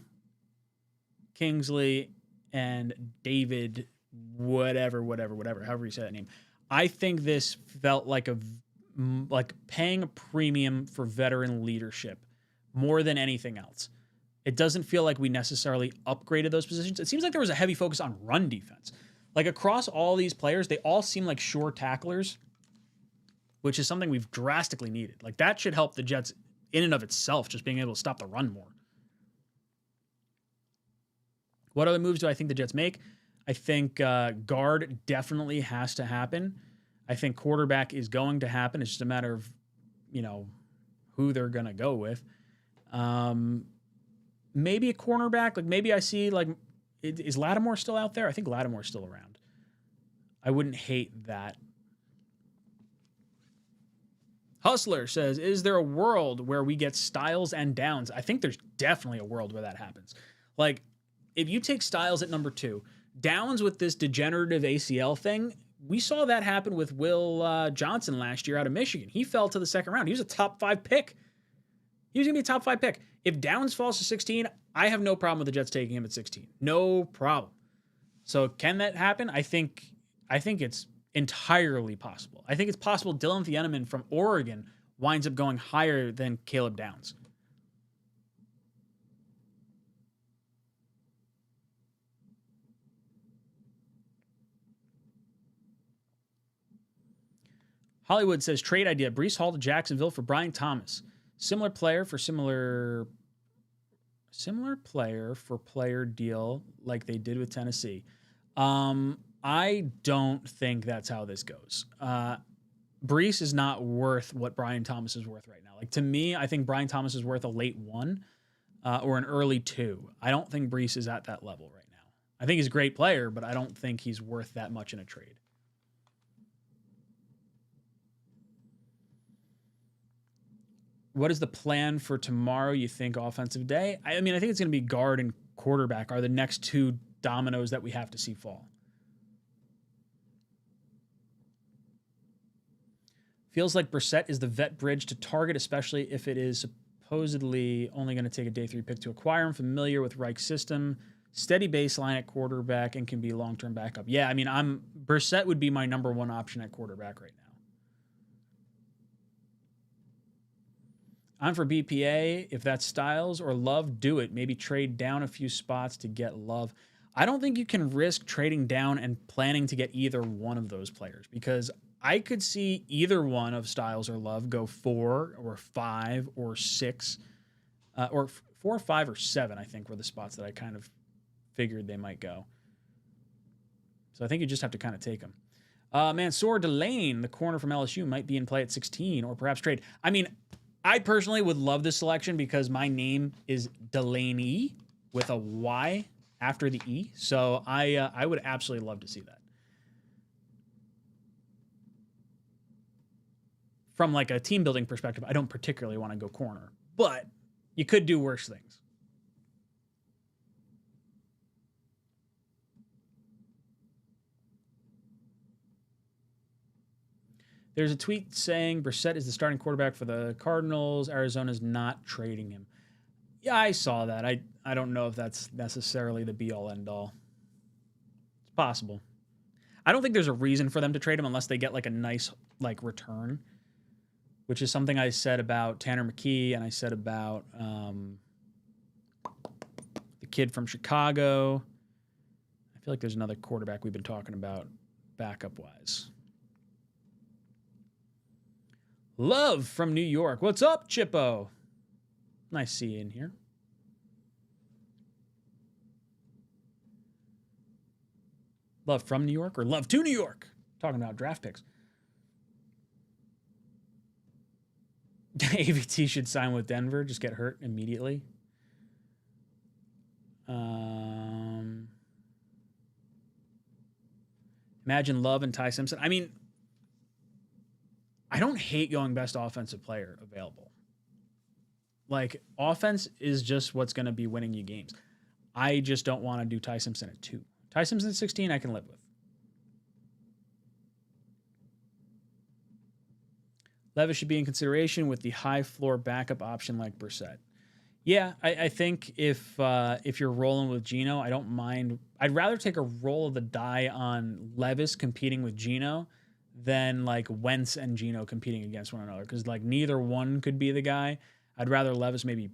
Kingsley, and David, whatever, however you say that name. I think this felt like paying a premium for veteran leadership more than anything else. It doesn't feel like we necessarily upgraded those positions. It seems like there was a heavy focus on run defense. Like across all these players, they all seem like sure tacklers, which is something we've drastically needed. Like that should help the Jets in and of itself, just being able to stop the run more. What other moves do I think the Jets make? I think guard definitely has to happen. I think quarterback is going to happen. It's just a matter of, who they're going to go with. Maybe a cornerback. Like maybe I see is Lattimore still out there? I think Lattimore's still around. I wouldn't hate that. Hustler says, is there a world where we get Styles and Downs? I think there's definitely a world where that happens. Like, if you take Styles at number 2, Downs with this degenerative ACL thing, we saw that happen with Will Johnson last year out of Michigan. He fell to the second round. He was a top 5 pick. He was going to be a top 5 pick. If Downs falls to 16, I have no problem with the Jets taking him at 16. No problem. So can that happen? I think it's entirely possible. I think it's possible Dylan Thieneman from Oregon winds up going higher than Caleb Downs. Hollywood says, trade idea, Breece Hall to Jacksonville for Brian Thomas. Similar player for player deal like they did with Tennessee. I don't think that's how this goes. Breece is not worth what Brian Thomas is worth right now. Like to me, I think Brian Thomas is worth a late 1 or an early 2. I don't think Breece is at that level right now. I think he's a great player, but I don't think he's worth that much in a trade. What is the plan for tomorrow, you think, offensive day? I think it's going to be guard and quarterback are the next 2 dominoes that we have to see fall. Feels like Brissett is the vet bridge to target, especially if it is supposedly only going to take a day 3 pick to acquire him. Familiar with Reich's system, steady baseline at quarterback, and can be long-term backup. Yeah, Brissett would be my number 1 option at quarterback right now. I'm for BPA. If that's Styles or Love, do it. Maybe trade down a few spots to get Love. I don't think you can risk trading down and planning to get either one of those players because I could see either one of Styles or Love go 4 or 5 or 6 or 4, 5, or 7, I think were the spots that I kind of figured they might go. So I think you just have to kind of take them. Mansour Delane, the corner from LSU, might be in play at 16 or perhaps trade. I personally would love this selection because my name is Delaney with a Y after the E. So I would absolutely love to see that. From like a team building perspective, I don't particularly want to go corner, but you could do worse things. There's a tweet saying Brissett is the starting quarterback for the Cardinals. Arizona's not trading him. Yeah, I saw that. I don't know if that's necessarily the be-all, end-all. It's possible. I don't think there's a reason for them to trade him unless they get like a nice return, which is something I said about Tanner McKee and I said about the kid from Chicago. I feel like there's another quarterback we've been talking about backup-wise. Love from New York. What's up, Chippo? Nice to see you in here. Love from New York or love to New York? Talking about draft picks. AVT should sign with Denver. Just get hurt immediately. Imagine Love and Ty Simpson. I don't hate going best offensive player available. Like, offense is just what's going to be winning you games. I just don't want to do Ty Simpson at 2. Ty Simpson at 16, I can live with. Levis should be in consideration with the high floor backup option like Brissett. Yeah, I think if you're rolling with Geno, I don't mind. I'd rather take a roll of the die on Levis competing with Geno than like Wentz and Geno competing against one another, because like neither one could be the guy. I'd rather Levis maybe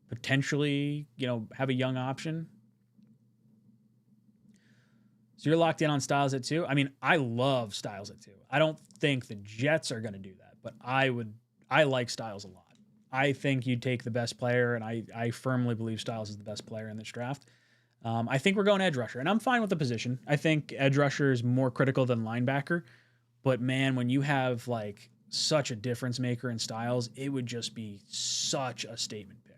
potentially, have a young option. So you're locked in on Styles at 2? I mean, I love Styles at 2. I don't think the Jets are going to do that, but I like Styles a lot. I think you take the best player, and I firmly believe Styles is the best player in this draft. I think we're going edge rusher, and I'm fine with the position. I think edge rusher is more critical than linebacker, but man, when you have like such a difference maker in Styles, it would just be such a statement pick.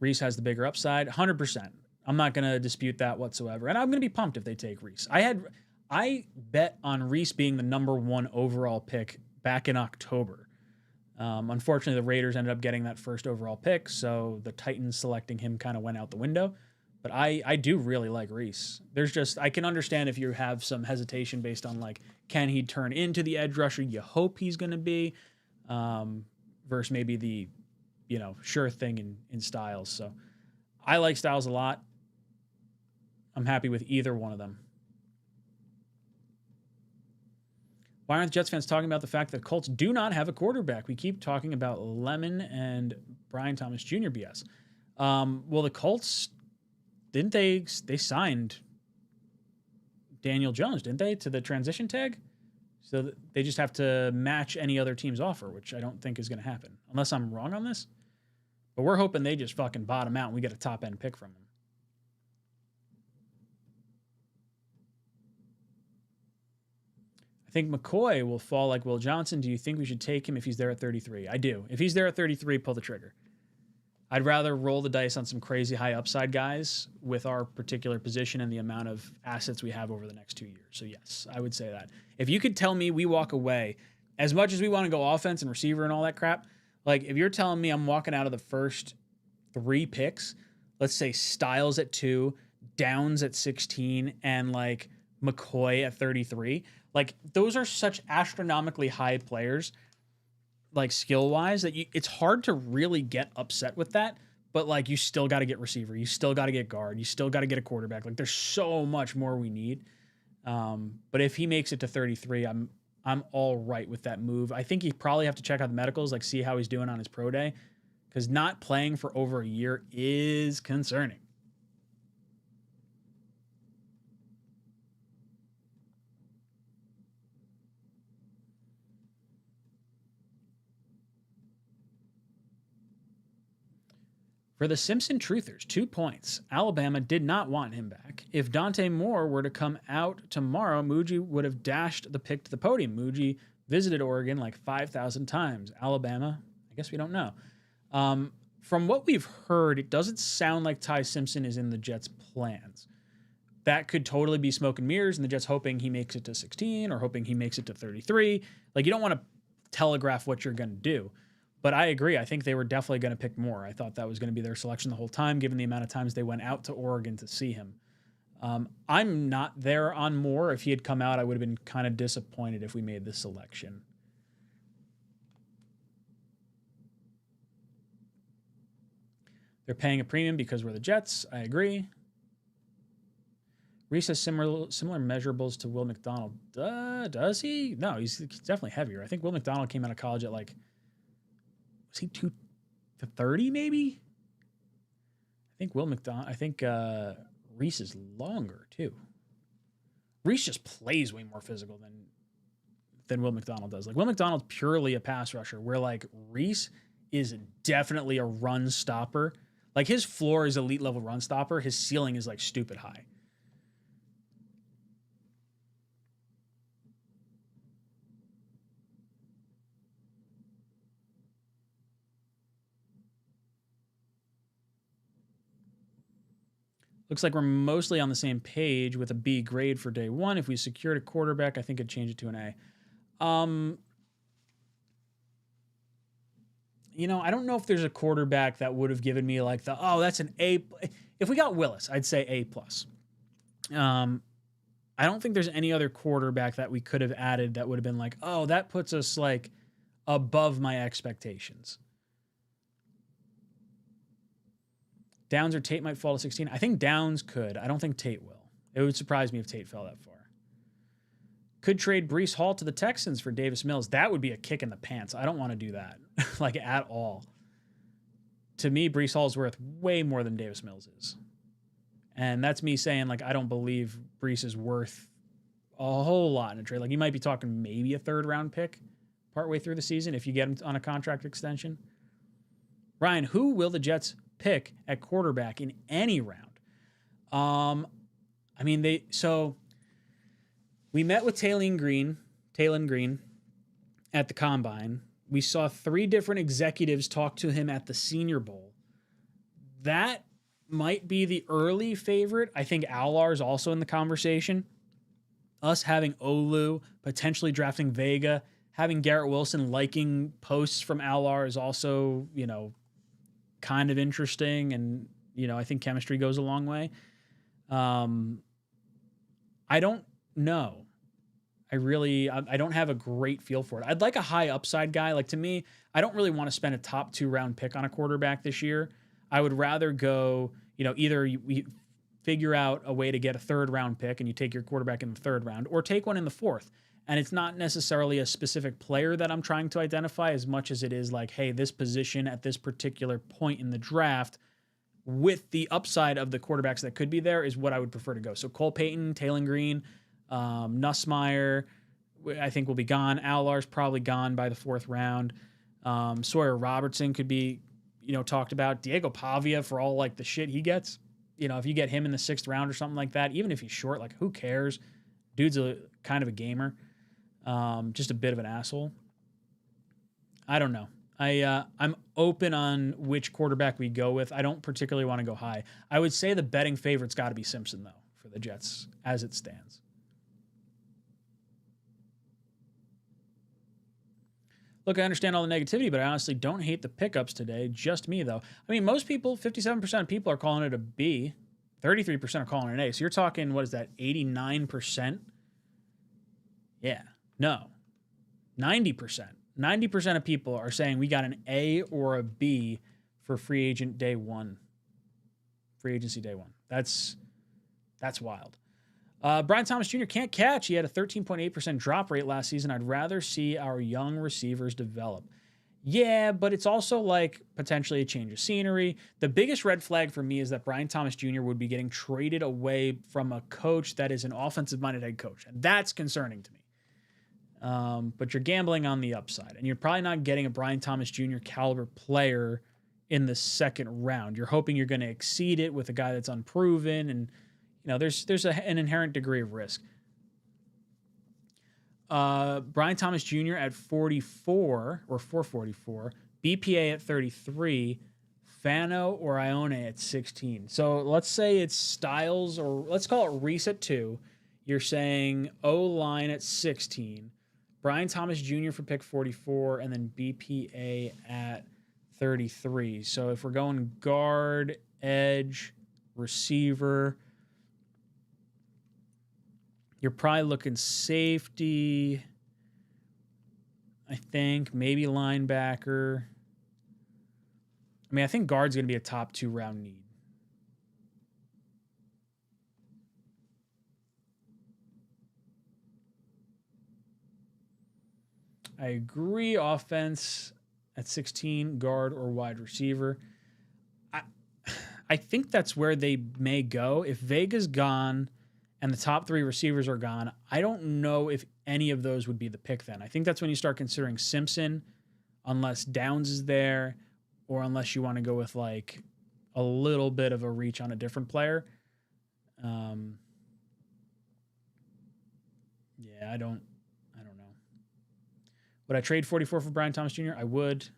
Reese has the bigger upside, 100%. I'm not going to dispute that whatsoever. And I'm going to be pumped if they take Reese. I bet on Reese being the number 1 overall pick back in October. Unfortunately, the Raiders ended up getting that first overall pick, so the Titans selecting him kind of went out the window. But I do really like Reese. I can understand if you have some hesitation based on like, can he turn into the edge rusher you hope he's going to be, versus maybe the, sure thing in Styles. So I like Styles a lot. I'm happy with either one of them. Why aren't the Jets fans talking about the fact that Colts do not have a quarterback? We keep talking about Lemon and Brian Thomas Jr. BS. Well, the Colts, didn't they signed Daniel Jones, didn't they, to the transition tag? So they just have to match any other team's offer, which I don't think is going to happen, unless I'm wrong on this. But we're hoping they just fucking bottom out and we get a top-end pick from them. I think McCoy will fall like Will Johnson. Do you think we should take him if he's there at 33? I do. If he's there at 33, pull the trigger. I'd rather roll the dice on some crazy high upside guys with our particular position and the amount of assets we have over the next 2 years. So yes, I would say that. If you could tell me we walk away, as much as we want to go offense and receiver and all that crap, like if you're telling me I'm walking out of the first 3 picks, let's say Styles at 2, Downs at 16, and like McCoy at 33, like those are such astronomically high players, like skill-wise, that it's hard to really get upset with that. But like you still got to get receiver, you still got to get guard, you still got to get a quarterback. Like there's so much more we need. But if he makes it to 33, I'm all right with that move. I think he probably have to check out the medicals, like see how he's doing on his pro day, because not playing for over a year is concerning. For the Simpson Truthers, 2 points. Alabama did not want him back. If Dante Moore were to come out tomorrow, Muji would have dashed the pick to the podium. Muji visited Oregon like 5,000 times. Alabama, I guess we don't know. From what we've heard, it doesn't sound like Ty Simpson is in the Jets' plans. That could totally be smoke and mirrors, and the Jets hoping he makes it to 16 or hoping he makes it to 33. Like, you don't want to telegraph what you're going to do. But I agree. I think they were definitely going to pick Moore. I thought that was going to be their selection the whole time, given the amount of times they went out to Oregon to see him. I'm not there on Moore. If he had come out, I would have been kind of disappointed if we made this selection. They're paying a premium because we're the Jets. I agree. Reese has similar measurables to Will McDonald. Does he? No, he's definitely heavier. I think Will McDonald came out of college at like, was he 230 maybe? I think Reese is longer too. Reese just plays way more physical than Will McDonald does. Like Will McDonald's purely a pass rusher, where like Reese is definitely a run stopper. Like his floor is elite level run stopper. His ceiling is like stupid high. Looks like we're mostly on the same page with a B grade for day one. If we secured a quarterback, I think I'd change it to an A. I don't know if there's a quarterback that would have given me like that's an A. If we got Willis, I'd say A+. I don't think there's any other quarterback that we could have added that would have been like, oh, that puts us like above my expectations. Downs or Tate might fall to 16. I think Downs could. I don't think Tate will. It would surprise me if Tate fell that far. Could trade Breece Hall to the Texans for Davis Mills. That would be a kick in the pants. I don't want to do that, like at all. to me, Breece Hall is worth way more than Davis Mills is. And that's me saying, like, I don't believe Breece is worth a whole lot in a trade. Like, you might be talking maybe a third-round pick partway through the season if you get him on a contract extension. Ryan, who will the Jets pick at quarterback in any round? We met with Taylon Green at the Combine. We saw 3 different executives talk to him at the Senior Bowl. That might be the early favorite. I think 𝐂𝐼𝐷 is also in the conversation. Us having Olu, potentially drafting Vega, having Garrett Wilson liking posts from 𝐂𝐼𝐷 is also, kind of interesting. And, I think chemistry goes a long way. I don't know. I don't have a great feel for it. I'd like a high upside guy. Like, to me, I don't really want to spend a top 2 round pick on a quarterback this year. I would rather go, either we figure out a way to get a 3rd round pick and you take your quarterback in the 3rd round, or take one in the 4th. And it's not necessarily a specific player that I'm trying to identify as much as it is like, hey, this position at this particular point in the draft with the upside of the quarterbacks that could be there is what I would prefer to go. So Cole Payton, Taylon Green, Nussmeier, I think will be gone. 𝐂𝐼𝐷's probably gone by the 4th round. Sawyer Robertson could be, talked about. Diego Pavia, for all like the shit he gets, if you get him in the 6th round or something like that, even if he's short, like who cares? Dude's a kind of a gamer, just a bit of an asshole. I don't know. I'm open on which quarterback we go with. I don't particularly want to go high. I would say the betting favorite's got to be Simpson though for the Jets as it stands. Look, I understand all the negativity, but I honestly don't hate the pickups today. Just me, though. I mean, most people, 57% of people are calling it a B. 33% are calling it an A. So you're talking, what is that, 89%? Yeah. No. 90%. 90% of people are saying we got an A or a B for free agent day 1. Free agency day 1. That's wild. Brian Thomas Jr. can't catch. He had a 13.8% drop rate last season. I'd rather see our young receivers develop. Yeah, but it's also like potentially a change of scenery. The biggest red flag for me is that Brian Thomas Jr. would be getting traded away from a coach that is an offensive-minded head coach. And that's concerning to me. But you're gambling on the upside. And you're probably not getting a Brian Thomas Jr. caliber player in the 2nd round. You're hoping you're going to exceed it with a guy that's unproven and there's an inherent degree of risk. Brian Thomas Jr. at 44 or 444, BPA at 33, Fano or Ione at 16. So let's say it's Styles, or let's call it Reese at 2. You're saying O-line at 16, Brian Thomas Jr. for pick 44, and then BPA at 33. So if we're going guard, edge, receiver, you're probably looking safety, I think, maybe linebacker. I mean, I think guard's going to be a top 2 round need. I agree. Offense at 16, guard or wide receiver. I think that's where they may go. If Vega's gone and the top 3 receivers are gone, I don't know if any of those would be the pick then. I think that's when you start considering Simpson, unless Downs is there, or unless you want to go with like a little bit of a reach on a different player. Yeah, I don't know. Would I trade 44 for Brian Thomas Jr.? I would.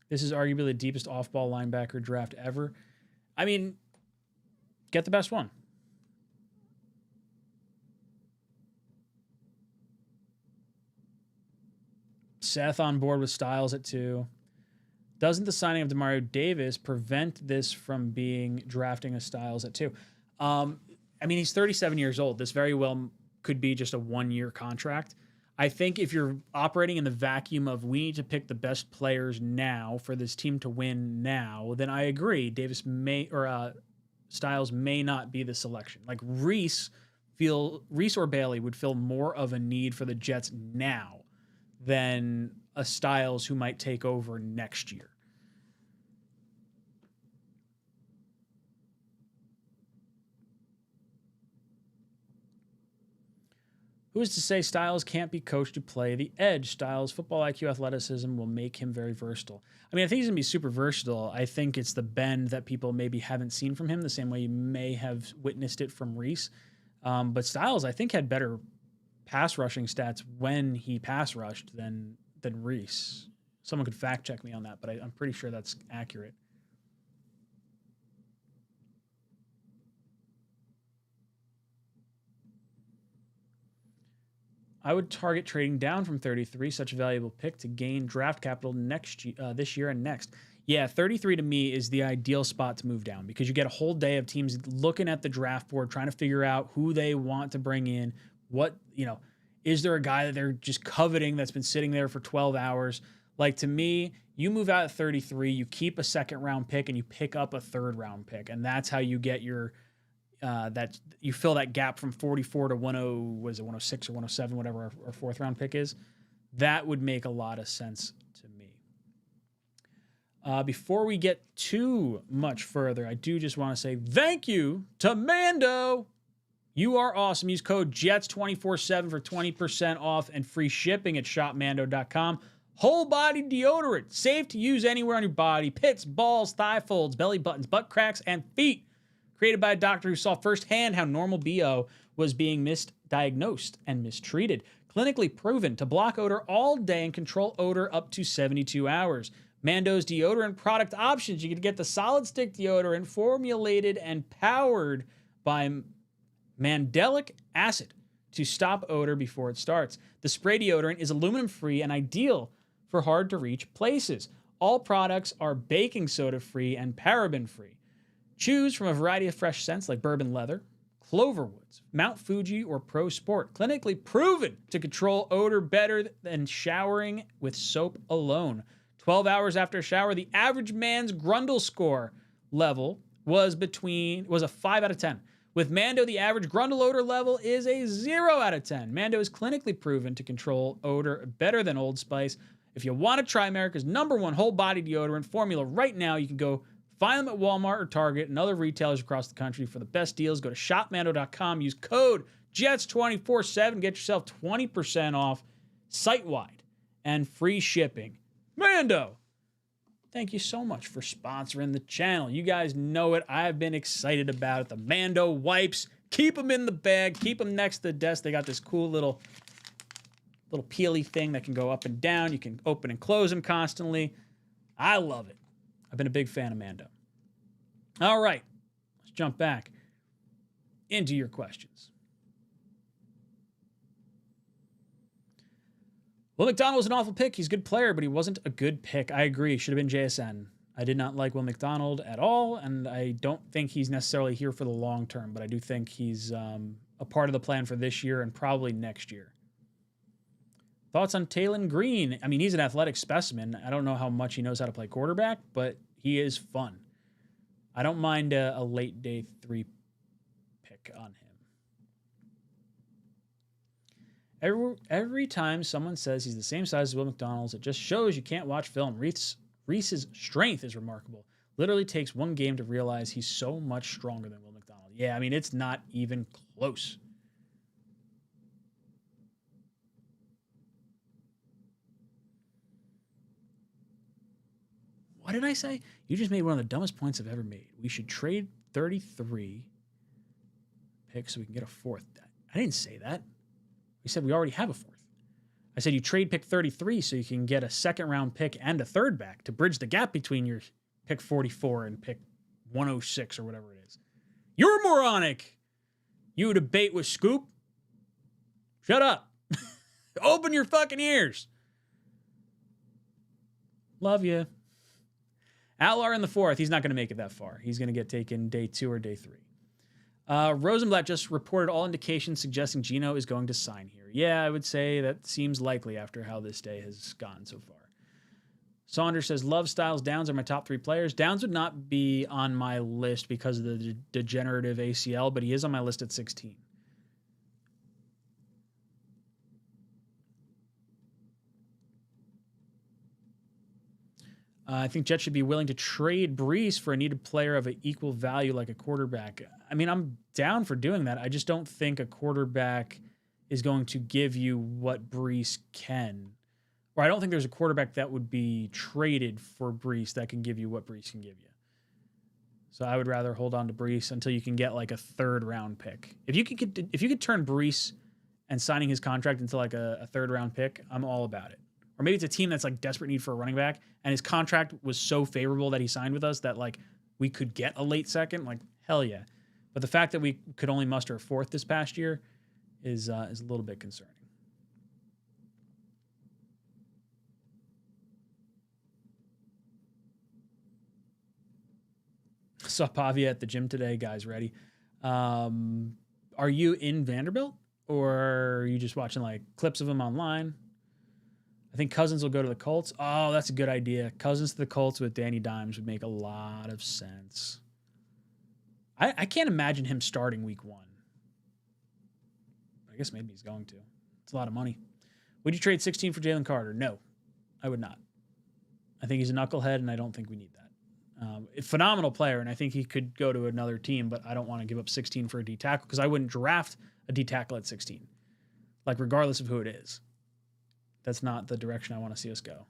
This is arguably the deepest off-ball linebacker draft ever. I mean, get the best one. Seth on board with Styles at 2. Doesn't the signing of Demario Davis prevent this from drafting a Styles at 2? I mean, he's 37 years old. This very well could be just a 1-year contract. I think if you're operating in the vacuum of we need to pick the best players now for this team to win now, then I agree. Styles may not be the selection. Like Reese or Bailey would feel more of a need for the Jets now than a Styles who might take over next year. Who is to say Styles can't be coached to play the edge? Styles' football IQ, athleticism will make him very versatile. I mean, I think he's going to be super versatile. I think it's the bend that people maybe haven't seen from him the same way you may have witnessed it from Reese. But Styles, I think, had better pass rushing stats when he pass rushed than Reese. Someone could fact check me on that, but I'm pretty sure that's accurate. I would target trading down from 33, such a valuable pick, to gain draft capital this year and next. Yeah, 33 to me is the ideal spot to move down because you get a whole day of teams looking at the draft board, trying to figure out who they want to bring in. What, is there a guy that they're just coveting that's been sitting there for 12 hours? Like, to me, you move out at 33, you keep a second round pick, and you pick up a third round pick. And that's how you get your that you fill that gap from 44 to 106 or 107, whatever our fourth round pick is. That would make a lot of sense to me. Before we get too much further, I do just want to say thank you to Mando. You are awesome. Use code JETS247 for 20% off and free shipping at shopmando.com. Whole body deodorant, safe to use anywhere on your body. Pits, balls, thigh folds, belly buttons, butt cracks, and feet. Created by a doctor who saw firsthand how normal BO was being misdiagnosed and mistreated. Clinically proven to block odor all day and control odor up to 72 hours. Mando's deodorant product options. You can get the solid stick deodorant formulated and powered by mandelic acid to stop odor before it starts. The spray deodorant is aluminum free and ideal for hard to reach places. All products are baking soda free and paraben free. Choose from a variety of fresh scents like bourbon leather, Cloverwoods, Mount Fuji, or Pro Sport. Clinically proven to control odor better than showering with soap alone. 12 hours after a shower, the average man's Grundle score level was a 5 out of 10. With Mando, the average Grundle odor level is a 0 out of 10. Mando is clinically proven to control odor better than Old Spice. If you want to try America's #1 whole body deodorant formula right now, you can go find them at Walmart or Target and other retailers across the country. For the best deals, go to shopmando.com. Use code JETS247. Get yourself 20% off site-wide and free shipping. Mando, thank you so much for sponsoring the channel. You guys know it. I've been excited about it. The Mando wipes. Keep them in the bag. Keep them next to the desk. They got this cool little peely thing that can go up and down. You can open and close them constantly. I love it. I've been a big fan of Mando. All right, let's jump back into your questions. Will McDonald was an awful pick. He's a good player, but he wasn't a good pick. I agree. Should have been JSN. I did not like Will McDonald at all, and I don't think he's necessarily here for the long term, but I do think he's a part of the plan for this year and probably next year. Thoughts on Taylon Green? I mean, he's an athletic specimen. I don't know how much he knows how to play quarterback, but he is fun. I don't mind a late day 3 pick on him. Every time someone says he's the same size as Will McDonald, it just shows you can't watch film. Reese's strength is remarkable. Literally takes one game to realize he's so much stronger than Will McDonald. Yeah, I mean, it's not even close. What did I say? You just made one of the dumbest points I've ever made. We should trade 33 picks so we can get a 4th. I didn't say that. We said we already have a 4th. I said you trade pick 33 so you can get a 2nd round pick and a 3rd back to bridge the gap between your pick 44 and pick 106 or whatever it is. You're moronic. You debate with Scoop. Shut up. Open your fucking ears. Love you. Outlar in the 4th. He's not going to make it that far. He's going to get taken day 2 or day 3. Rosenblatt just reported all indications suggesting Geno is going to sign here. Yeah, I would say that seems likely after how this day has gone so far. Saunders says, Love, Styles, Downs are my top 3 players. Downs would not be on my list because of the degenerative ACL, but he is on my list at 16. I think Jets should be willing to trade Breece for a needed player of an equal value like a quarterback. I mean, I'm down for doing that. I just don't think a quarterback is going to give you what Breece can. Or I don't think there's a quarterback that would be traded for Breece that can give you what Breece can give you. So I would rather hold on to Breece until you can get like a 3rd round pick. If you could turn Breece and signing his contract into like a 3rd round pick, I'm all about it. Or maybe it's a team that's like desperate need for a running back and his contract was so favorable that he signed with us that like we could get a late second, like hell yeah. But the fact that we could only muster a 4th this past year is a little bit concerning. Saw Pavia at the gym today. Guys, ready? Are you in Vanderbilt or are you just watching like clips of him online? I think Cousins will go to the Colts. Oh, that's a good idea. Cousins to the Colts with Danny Dimes would make a lot of sense. I can't imagine him starting week 1. I guess maybe he's going to. It's a lot of money. Would you trade 16 for Jalen Carter? No, I would not. I think he's a knucklehead, and I don't think we need that. Phenomenal player, and I think he could go to another team, but I don't want to give up 16 for a D tackle because I wouldn't draft a D tackle at 16. Like, regardless of who it is. That's not the direction I want to see us go.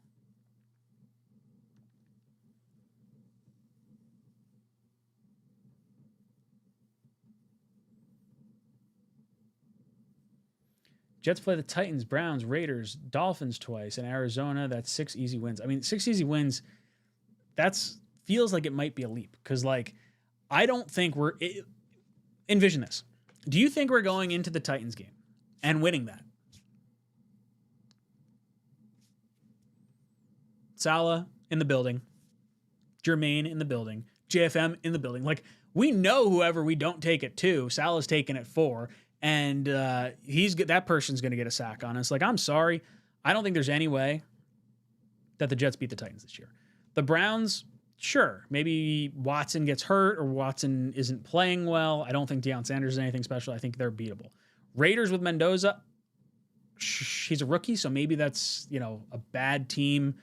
Jets play the Titans, Browns, Raiders, Dolphins twice, and Arizona. That's 6 easy wins. I mean, 6 easy wins, feels like it might be a leap because, like, I don't think envision this. Do you think we're going into the Titans game and winning that? Salah in the building, Jermaine in the building, JFM in the building. Like, we know whoever we don't take at 2, Salah's taking at 4, and that person's going to get a sack on us. Like, I'm sorry. I don't think there's any way that the Jets beat the Titans this year. The Browns, sure, maybe Watson gets hurt or Watson isn't playing well. I don't think Deion Sanders is anything special. I think they're beatable. Raiders with Mendoza, he's a rookie, so maybe that's, a bad team.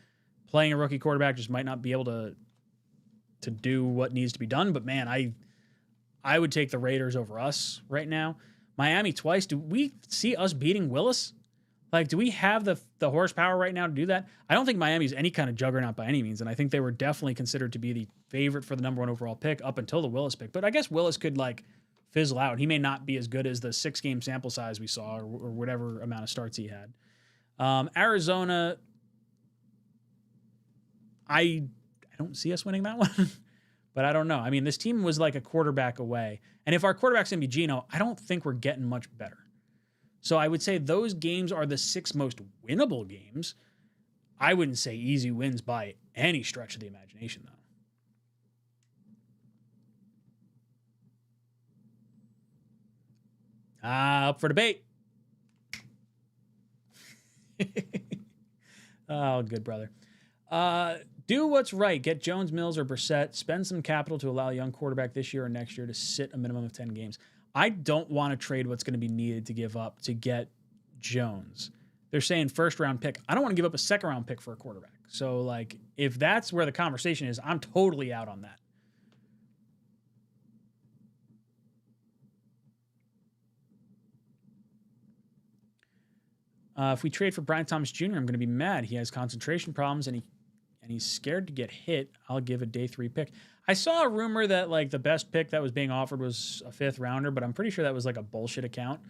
Playing a rookie quarterback just might not be able to do what needs to be done. But, man, I would take the Raiders over us right now. Miami twice. Do we see us beating Willis? Like, do we have the horsepower right now to do that? I don't think Miami's any kind of juggernaut by any means, and I think they were definitely considered to be the favorite for the number 1 overall pick up until the Willis pick. But I guess Willis could, like, fizzle out. He may not be as good as the 6-game sample size we saw or whatever amount of starts he had. Arizona, I don't see us winning that one, but I don't know. I mean, this team was like a quarterback away, and if our quarterback's going to be Geno, I don't think we're getting much better. So I would say those games are the 6 most winnable games. I wouldn't say easy wins by any stretch of the imagination, though. Up for debate. Oh, good brother. Do what's right. Get Jones, Mills, or Brissett. Spend some capital to allow a young quarterback this year or next year to sit a minimum of 10 games. I don't want to trade what's going to be needed to give up to get Jones. They're saying 1st-round pick. I don't want to give up a 2nd-round pick for a quarterback. So, like, if that's where the conversation is, I'm totally out on that. If we trade for Brian Thomas Jr., I'm going to be mad. He has concentration problems, and he's scared to get hit. I'll give a day 3 pick. I saw a rumor that, like, the best pick that was being offered was a 5th rounder, but I'm pretty sure that was, like, a bullshit account.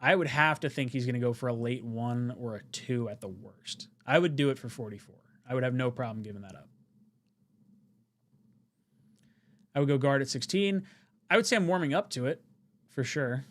I would have to think he's going to go for a late 1 or a 2 at the worst. I would do it for 44. I would have no problem giving that up. I would go guard at 16. I would say I'm warming up to it, for sure.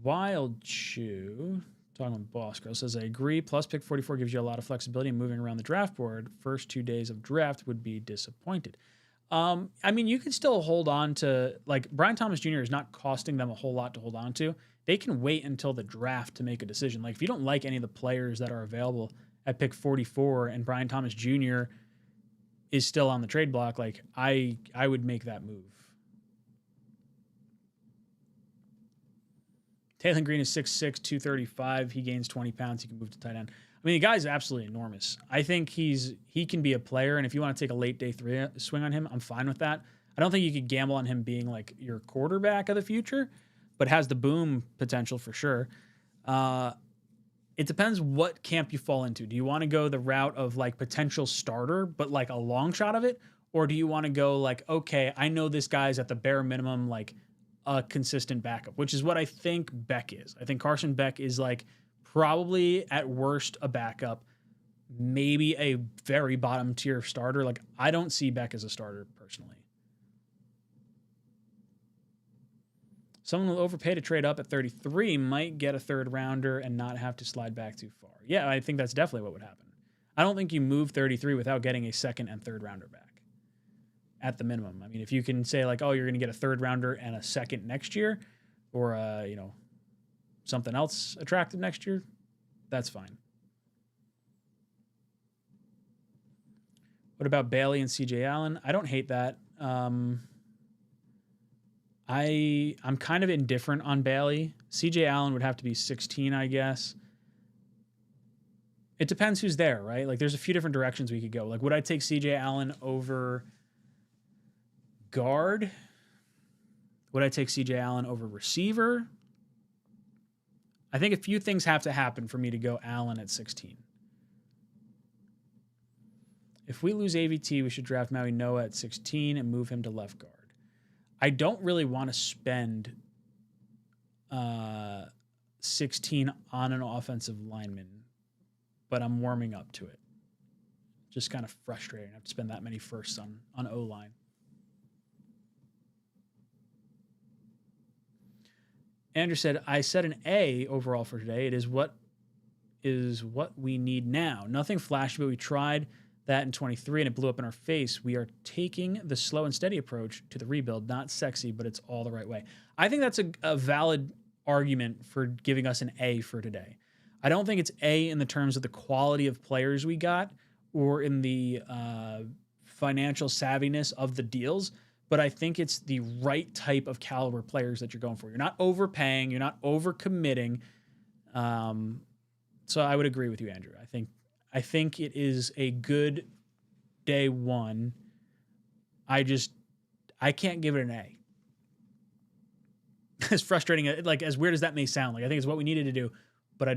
Wild Chew, talking with Boss Girl, says, I agree. Plus, pick 44 gives you a lot of flexibility in moving around the draft board. First 2 days of draft would be disappointed. I mean, you can still hold on to, like, Brian Thomas Jr. is not costing them a whole lot to hold on to. They can wait until the draft to make a decision. Like, if you don't like any of the players that are available at pick 44 and Brian Thomas Jr. is still on the trade block, like I would make that move. Taylor Green is 6'6", 235. He gains 20 pounds. He can move to tight end. I mean, the guy's absolutely enormous. I think he can be a player, and if you want to take a late day swing on him, I'm fine with that. I don't think you could gamble on him being like your quarterback of the future, but has the boom potential for sure. It depends what camp you fall into. Do you want to go the route of like potential starter, but like a long shot of it? Or do you want to go like, okay, I know this guy's at the bare minimum, like a consistent backup, which is what I think Beck is. I think Carson Beck is like probably at worst a backup, maybe a very bottom tier starter. Like I don't see Beck as a starter personally. Someone will overpay to trade up at 33 might get a third rounder and not have to slide back too far. Yeah, I think that's definitely what would happen. I don't think you move 33 without getting a second and third rounder back at the minimum. I mean, if you can say like, oh, you're going to get a third rounder and a second next year, or something else attractive next year, that's fine. What about Bailey and CJ Allen? I don't hate that. I'm kind of indifferent on Bailey. CJ Allen would have to be 16, I guess. It depends who's there, right? Like there's a few different directions we could go. Like would I take CJ Allen over guard? Would I take CJ Allen over receiver? I think a few things have to happen for me to go Allen at 16. If we lose AVT, we should draft Maui Noah at 16 and move him to left guard. I don't really want to spend 16 on an offensive lineman, but I'm warming up to it. Just kind of frustrating. I have to spend that many firsts on O-line. Andrew said, I said an A overall for today. It is what we need now. Nothing flashy, but we tried that in 23 and it blew up in our face. We are taking the slow and steady approach to the rebuild. Not sexy, but it's all the right way. I think that's a valid argument for giving us an A for today. I don't think it's A in the terms of the quality of players we got or in the financial savviness of the deals, but I think it's the right type of caliber players that you're going for. You're not overpaying. You're not overcommitting. So I would agree with you, Andrew. I think it is a good day one. I can't give it an A. As frustrating, like as weird as that may sound, like I think it's what we needed to do, but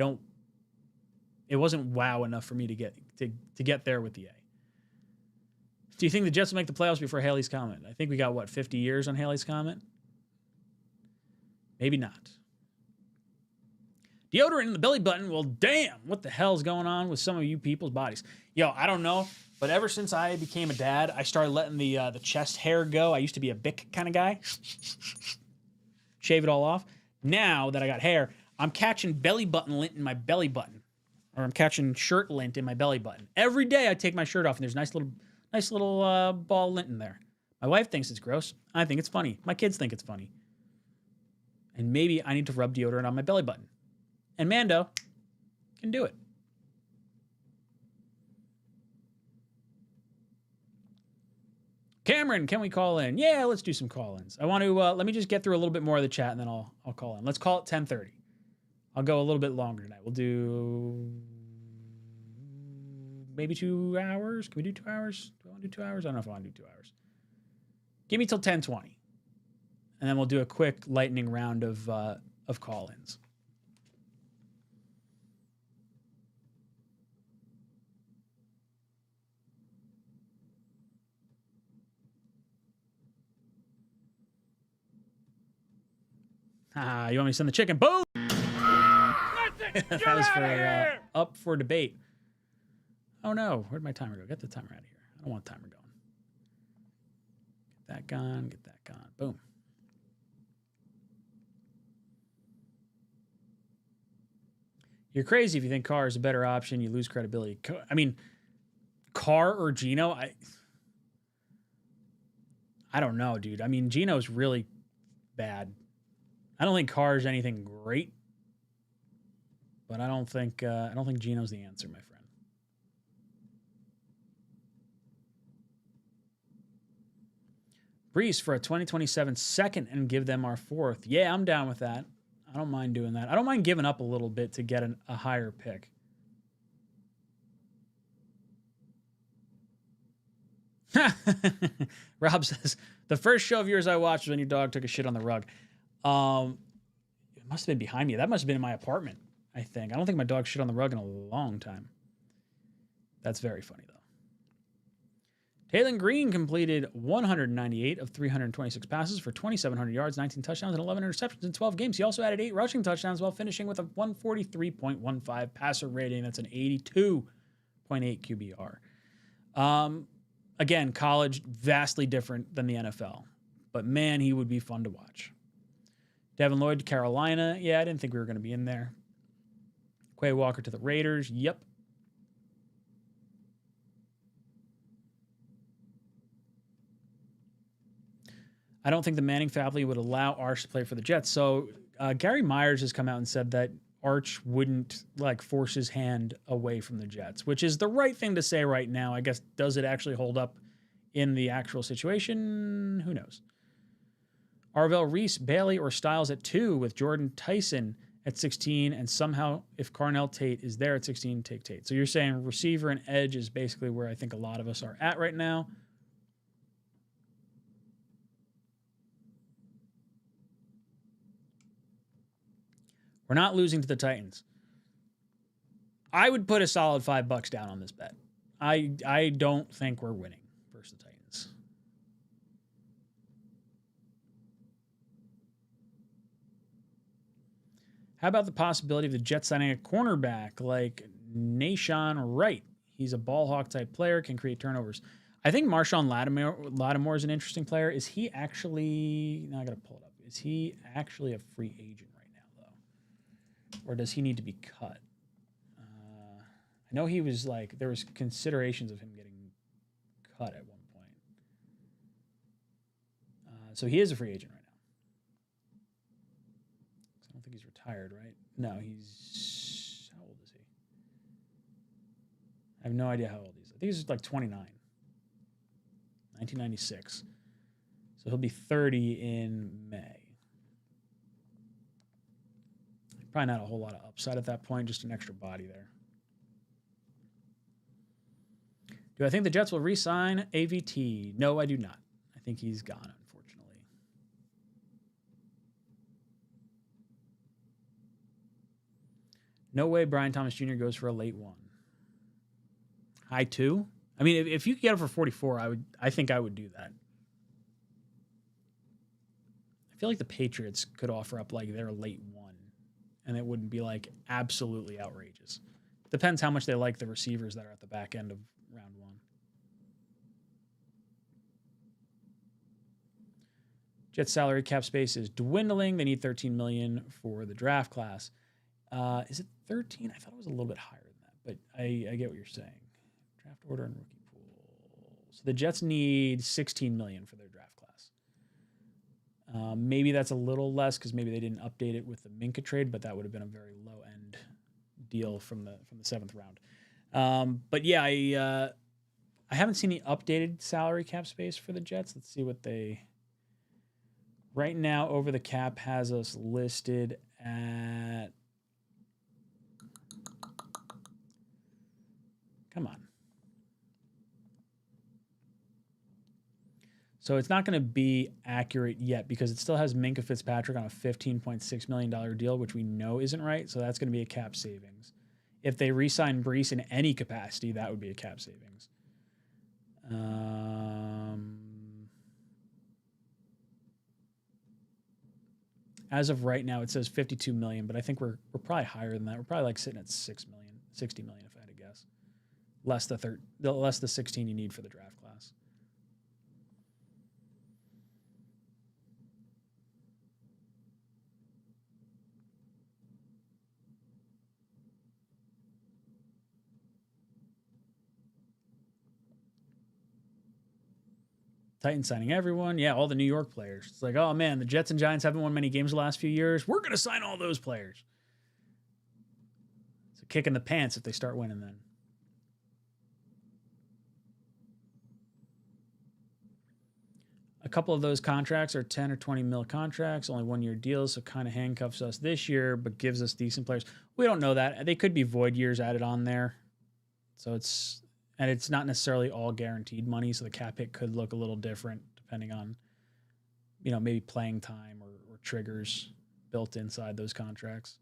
it wasn't wow enough for me to get there with the A. Do you think the Jets will make the playoffs before Haley's comment? I think we got 50 years on Haley's comment? Maybe not. Deodorant in the belly button. Well, damn, what the hell's going on with some of you people's bodies? Yo, I don't know, but ever since I became a dad, I started letting the chest hair go. I used to be a Bic kind of guy. Shave it all off. Now that I got hair, I'm catching belly button lint in my belly button. Or I'm catching shirt lint in my belly button. Every day I take my shirt off and there's nice little ball lint in there. My wife thinks it's gross. I think it's funny. My kids think it's funny. And maybe I need to rub deodorant on my belly button. And Mando can do it. Cameron, can we call in? Yeah, let's do some call-ins. I want to, let me just get through a little bit more of the chat and then I'll call in. Let's call it 10:30. I'll go a little bit longer tonight. We'll do maybe 2 hours. Can we do 2 hours? Do I want to do 2 hours? I don't know if I want to do 2 hours. Give me till 10:20. And then we'll do a quick lightning round of call-ins. You want me to send the chicken? Boom! That was for up for debate. Oh no, where'd my timer go? Get the timer out of here. I don't want the timer going. Get that gone, get that gone. Boom. You're crazy if you think Carr is a better option. You lose credibility. I mean, Carr or Geno? I don't know, dude. I mean, Geno's really bad. I don't think Carr's anything great, but I don't think Geno's the answer, my friend. Breece for a 2027 second and give them our 4th. Yeah, I'm down with that. I don't mind doing that. I don't mind giving up a little bit to get a higher pick. Rob says, the first show of yours I watched was when your dog took a shit on the rug. It must have been behind me. That must have been in my apartment, I think. I don't think my dog shit on the rug in a long time. That's very funny, though. Taylon Green completed 198 of 326 passes for 2,700 yards, 19 touchdowns, and 11 interceptions in 12 games. He also added 8 rushing touchdowns while finishing with a 143.15 passer rating. That's an 82.8 QBR. Again, college, vastly different than the NFL. But, man, he would be fun to watch. Devin Lloyd to Carolina. Yeah, I didn't think we were going to be in there. Quay Walker to the Raiders. Yep. I don't think the Manning family would allow Arch to play for the Jets. So Gary Myers has come out and said that Arch wouldn't force his hand away from the Jets, which is the right thing to say right now. I guess, does it actually hold up in the actual situation? Who knows? Arvell Reese, Bailey, or Styles at 2 with Jordan Tyson at 16. And somehow if Carnell Tate is there at 16, take Tate. So you're saying receiver and edge is basically where I think a lot of us are at right now. We're not losing to the Titans. I would put a solid $5 down on this bet. I don't think we're winning versus the Titans. How about the possibility of the Jets signing a cornerback like Nahshon Wright? He's a ball hawk type player, can create turnovers. I think Marshawn Lattimore is an interesting player. Is he actually... Now I got to pull it up. Is he actually a free agent right now, though? Or does he need to be cut? I know he was there was considerations of him getting cut at one point. So he is a free agent right now. I don't think he's retired, right? No, he's... How old is he? I have no idea how old he is. I think he's 29. 1996. So he'll be 30 in May. Probably not a whole lot of upside at that point, just an extra body there. Do I think the Jets will re-sign AVT? No, I do not. I think he's gone, unfortunately. No way Brian Thomas Jr. goes for a late 1. High 2? I mean, if you could get him for 44, I think I would do that. I feel like the Patriots could offer up their late 1, and it wouldn't be absolutely outrageous. Depends how much they like the receivers that are at the back end of round 1. Jets salary cap space is dwindling. They need $13 million for the draft class. Is it 13? I thought it was a little bit higher than that, but I get what you're saying. Draft order and rookie pool. So the Jets need $16 million for their draft class. Maybe that's a little less because maybe they didn't update it with the Minka trade, but that would have been a very low end deal from the 7th round. But yeah, I haven't seen the updated salary cap space for the Jets. Let's see what they... Right now, Over the Cap has us listed at... Come on. So it's not going to be accurate yet because it still has Minka Fitzpatrick on a $15.6 million deal, which we know isn't right. So that's going to be a cap savings. If they re-sign Breece in any capacity, that would be a cap savings. As of right now, it says $52 million, but I think we're probably higher than that. We're probably sitting at $60 million, if I had to guess. Less the 16 you need for the draft class. Titans signing everyone. Yeah, all the New York players. It's oh, man, the Jets and Giants haven't won many games the last few years. We're going to sign all those players. It's a kick in the pants if they start winning then. couple of those contracts are 10 or 20 mil contracts, only 1-year deals, so kind of handcuffs us this year, but gives us decent players. We don't know that. They could be void years added on there. So it's not necessarily all guaranteed money, so the cap hit could look a little different depending on, maybe playing time or triggers built inside those contracts.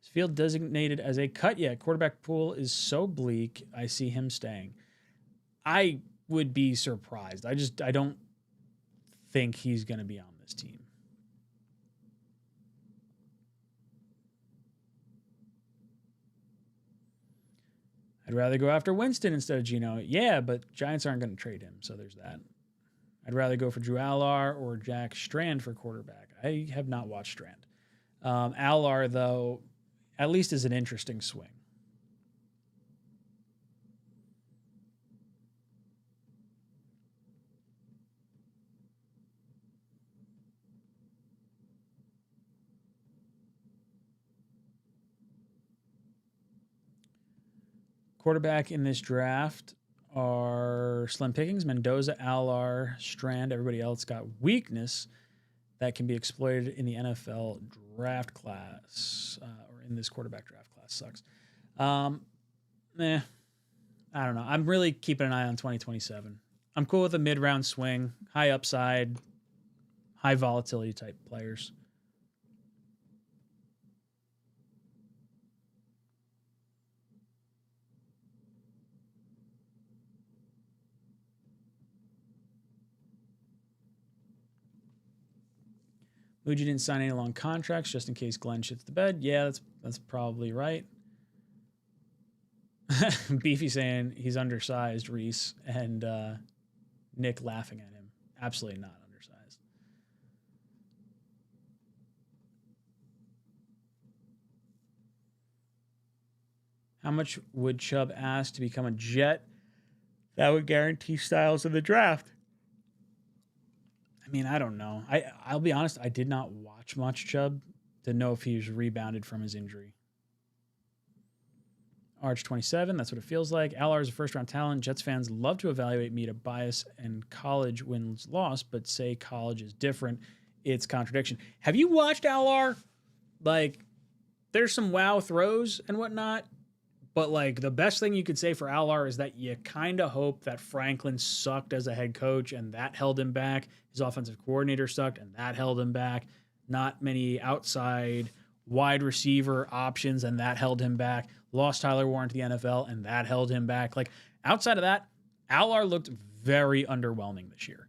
Is Field designated as a cut yet? Quarterback pool is so bleak, I see him staying. I would be surprised. I don't think he's going to be on this team. I'd rather go after Winston instead of Geno. Yeah, but Giants aren't going to trade him, so there's that. I'd rather go for Drew Allar or Jack Strand for quarterback. I have not watched Strand. Allar, though, at least is an interesting swing. Quarterback in this draft are slim pickings: Mendoza, Allar, Strand. Everybody else got weakness that can be exploited in the NFL draft class, or in this quarterback draft class. Sucks. I don't know. I'm really keeping an eye on 2027. I'm cool with a mid-round swing, high upside, high volatility type players. Muji didn't sign any long contracts just in case Glenn shits the bed. Yeah, that's probably right. Beefy saying he's undersized, Reese, and Nick laughing at him. Absolutely not undersized. How much would Chubb ask to become a Jet? That would guarantee Styles in the draft. I mean, I don't know. I'll be honest, I did not watch much Chubb to know if he was rebounded from his injury. Arch 27, that's what it feels like. Allar is a first-round talent. Jets fans love to evaluate me to bias and college wins-loss, but say college is different. It's contradiction. Have you watched Allar? Like, there's some wow throws and whatnot, but, like, the best thing you could say for Allar is that you kind of hope that Franklin sucked as a head coach and that held him back. His offensive coordinator sucked and that held him back. Not many outside wide receiver options and that held him back. Lost Tyler Warren to the NFL and that held him back. Like, outside of that, Allar looked very underwhelming this year.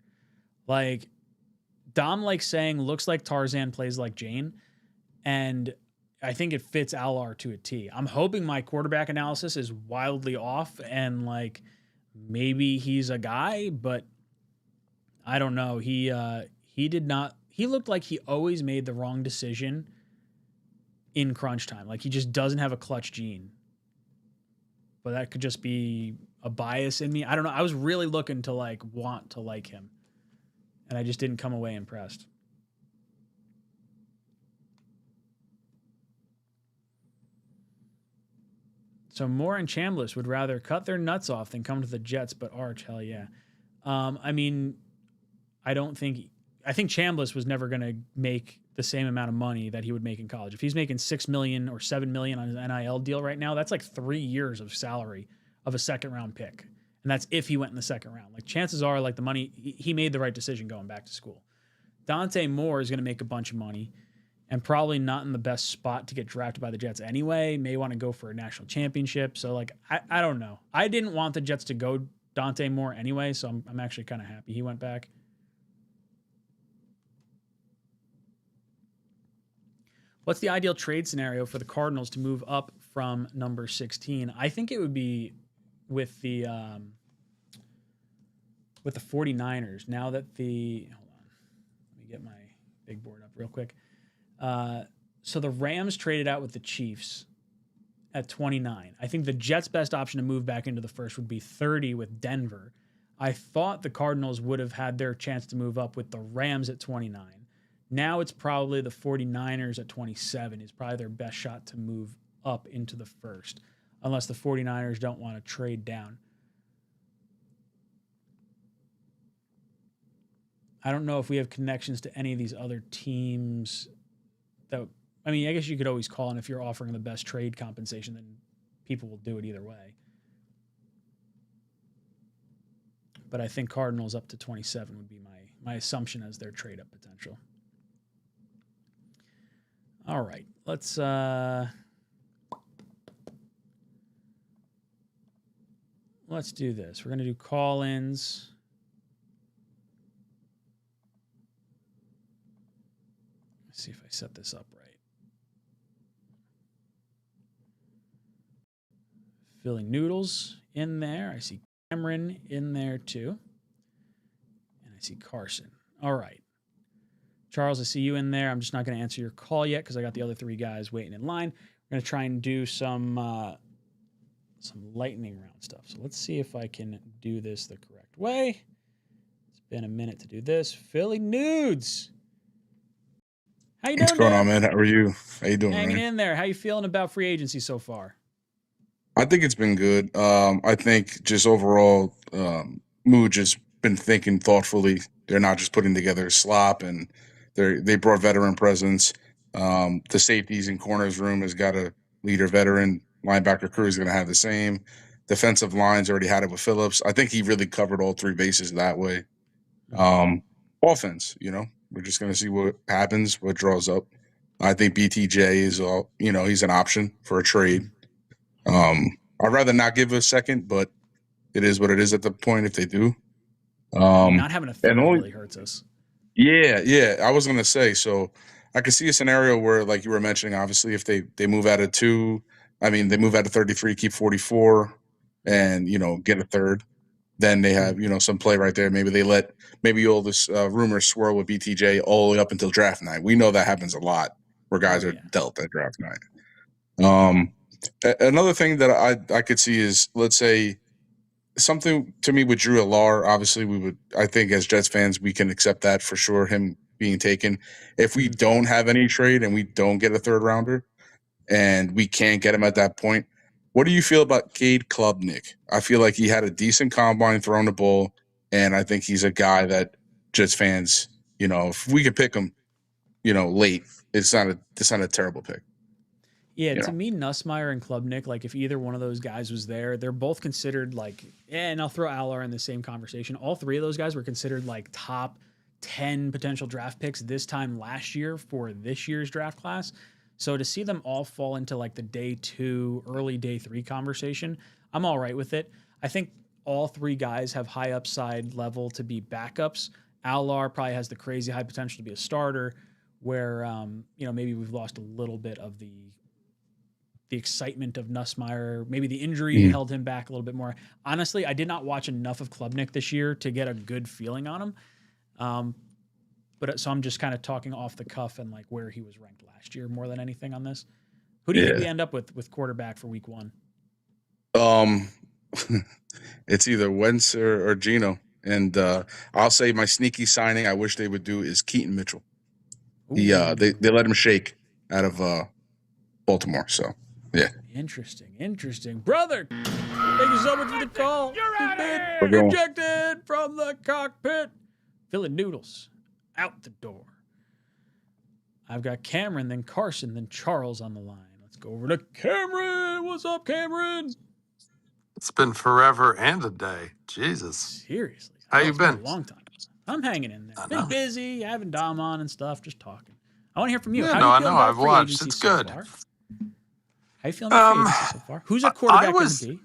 Like, Dom likes saying, looks like Tarzan, plays like Jane. And I think it fits Allar to a T. I'm hoping my quarterback analysis is wildly off and, like, maybe he's a guy, but I don't know. He did not. He looked like he always made the wrong decision in crunch time. Like, he just doesn't have a clutch gene. But that could just be a bias in me. I don't know. I was really looking to, like, want to like him. And I just didn't come away impressed. So Moore and Chambliss would rather cut their nuts off than come to the Jets, but Arch, hell yeah. I mean, I think Chambliss was never going to make the same amount of money that he would make in college. If he's making $6 million or $7 million on his NIL deal right now, that's like 3 years of salary of a second-round pick. And that's if he went in the second round. Like, chances are, like, the money, he made the right decision going back to school. Dante Moore is going to make a bunch of money and probably not in the best spot to get drafted by the Jets anyway. May want to go for a national championship. So, like, I don't know. I didn't want the Jets to go Dante Moore anyway, so I'm actually kind of happy he went back. What's the ideal trade scenario for the Cardinals to move up from number 16? I think it would be with the 49ers. Now that hold on, let me get my big board up real quick. So the Rams traded out with the Chiefs at 29. I think the Jets' best option to move back into the first would be 30 with Denver. I thought the Cardinals would have had their chance to move up with the Rams at 29. Now it's probably the 49ers at 27 is probably their best shot to move up into the first, unless the 49ers don't want to trade down. I don't know if we have connections to any of these other teams. I mean, I guess you could always call, and if you're offering the best trade compensation, then people will do it either way. But I think Cardinals up to 27 would be my assumption as their trade up potential. All right, let's do this. We're going to do call-ins. Let's see if I set this up right. Philly Noodles in there. I see Cameron in there too. And I see Carson. All right. Charles, I see you in there. I'm just not going to answer your call yet because I got the other three guys waiting in line. We're going to try and do some lightning round stuff. So let's see if I can do this the correct way. It's been a minute to do this. Philly Nudes. How you doing? What's going on, man? How are you? How you doing, Hanging man? in there. How you feeling about free agency so far? I think it's been good. I think just overall, Mooj has been thinking thoughtfully. They're not just putting together slop, and they brought veteran presence. The safeties and corners room has got a leader veteran. Linebacker crew is going to have the same. Defensive lines already had it with Phillips. I think he really covered all three bases that way. Offense, we're just going to see what happens, what draws up. I think BTJ is he's an option for a trade. I'd rather not give a second, but it is what it is at the point if they do. Not having a third really hurts us. Yeah. I was going to say, so I could see a scenario where, like you were mentioning, obviously, if they move out of 2, they move out of 33, keep 44, and, get a third. Then they have, some play right there. Maybe all this rumors swirl with BTJ all the way up until draft night. We know that happens a lot where guys are dealt at draft night. Another thing that I could see is, let's say, something to me with 𝐀𝐟𝐼𝐥𝐢. Obviously, I think as Jets fans, we can accept that for sure, him being taken. If we don't have any trade and we don't get a third rounder and we can't get him at that point, what do you feel about 𝐂𝐻𝐿𝐷𝐿? I feel like he had a decent combine throwing the ball, and I think he's a guy that Jets fans, if we could pick him, late, it's not a terrible pick. Yeah, to me, Nussmeier and Klubnik, like if either one of those guys was there, they're both considered and I'll throw 𝐿𝐼𝐥 in the same conversation. All three of those guys were considered like top 10 potential draft picks this time last year for this year's draft class. So to see them all fall into like the day 2, early day 3 conversation, I'm all right with it. I think all three guys have high upside level to be backups. 𝐿𝐼𝐥 probably has the crazy high potential to be a starter, where maybe we've lost a little bit of the excitement of Nussmeier. Maybe the injury held him back a little bit more. Honestly, I did not watch enough of Klubnik this year to get a good feeling on him. So I'm just kind of talking off the cuff and like where he was ranked last year more than anything on this. Who do you think we end up with quarterback for week 1? It's either Wentz or Geno. And I'll say my sneaky signing I wish they would do is Keaton Mitchell. They let him shake out of Baltimore, so yeah. Interesting. Brother, thank you so much for the call. You've been ejected from the cockpit. Philly Noodles out the door. I've got Cameron, then Carson, then Charles on the line. Let's go over to Cameron. What's up, Cameron? It's been forever and a day. Jesus. Seriously. How you been? A long time. I'm hanging in there. Been busy, having Dom on and stuff, just talking. I want to hear from you. Yeah, How do you feel about I've free watched. agency It's so good. far? How you feeling about free agency so far? Who's a quarterback going to be?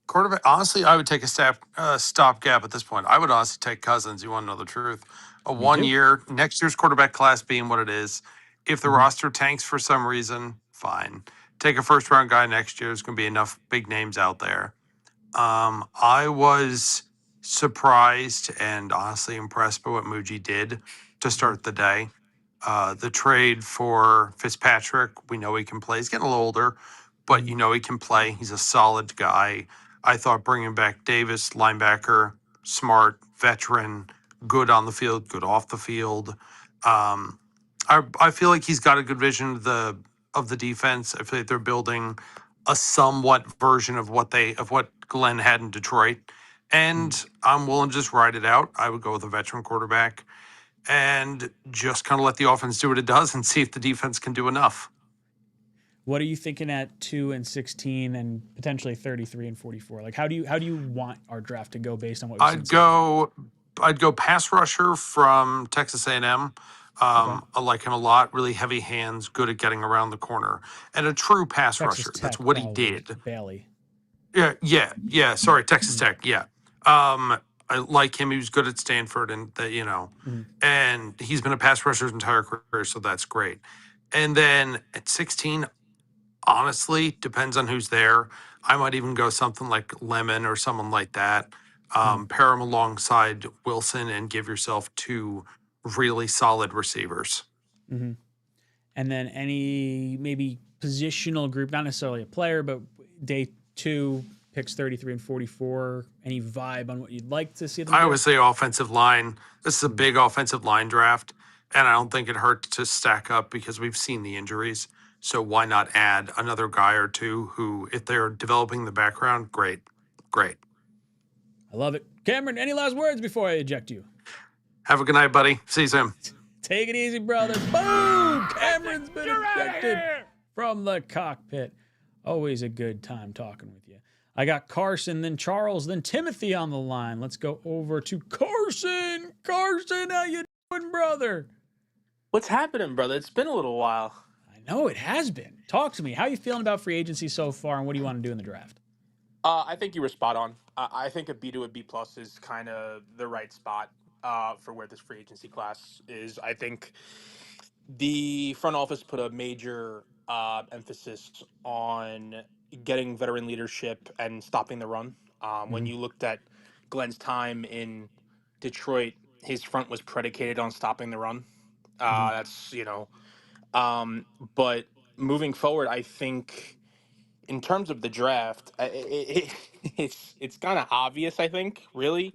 Quarterback. Honestly, I would take a stopgap at this point. I would honestly take Cousins. You want to know the truth? A 1 year, next year's quarterback class being what it is. If the roster tanks for some reason, fine. Take a first round guy next year. There's going to be enough big names out there. I was surprised and honestly impressed by what Muji did to start the day. The trade for Fitzpatrick, we know he can play. He's getting a little older, but he can play. He's a solid guy. I thought bringing back Davis, linebacker, smart, veteran, good on the field, good off the field. I feel like he's got a good vision of the defense. I feel like they're building a somewhat version of what Glenn had in Detroit. And I'm willing to just ride it out. I would go with a veteran quarterback and just kind of let the offense do what it does and see if the defense can do enough. What are you thinking at 2 and 16 and potentially 33 and 44? Like, how do you want our draft to go based on what we've seen? I'd go pass rusher from Texas A&M. I like him a lot. Really heavy hands, good at getting around the corner, and a true pass Texas rusher. Tech, That's what he probably. did. Bailey. Yeah. Sorry, Texas Tech. Yeah. I like him. He was good at Stanford, and and he's been a pass rusher his entire career, so that's great. And then at 16, honestly, depends on who's there. I might even go something like Lemon or someone like that. Pair him alongside Wilson and give yourself 2 really solid receivers. Mm-hmm. And then any maybe positional group, not necessarily a player, but day 2, picks 33 and 44. Any vibe on what you'd like to see them do? I always say offensive line. This is a big offensive line draft, and I don't think it hurts to stack up because we've seen the injuries. So why not add another guy or two who, if they're developing the background, great. I love it. Cameron, any last words before I eject you? Have a good night, buddy. See you soon. Take it easy, brother. Boom! Cameron's been ejected from the cockpit. Always a good time talking with you. I got Carson, then Charles, then Timothy on the line. Let's go over to Carson. Carson, how you doing, brother? What's happening, brother? It's been a little while. I know it has been. Talk to me. How are you feeling about free agency so far, and what do you want to do in the draft? I think you were spot on. I think a B to a B plus is kind of the right spot for where this free agency class is. I think the front office put a major emphasis on getting veteran leadership and stopping the run. When you looked at Glenn's time in Detroit, his front was predicated on stopping the run. That's, but moving forward, I think in terms of the draft, it's kind of obvious, I think, really.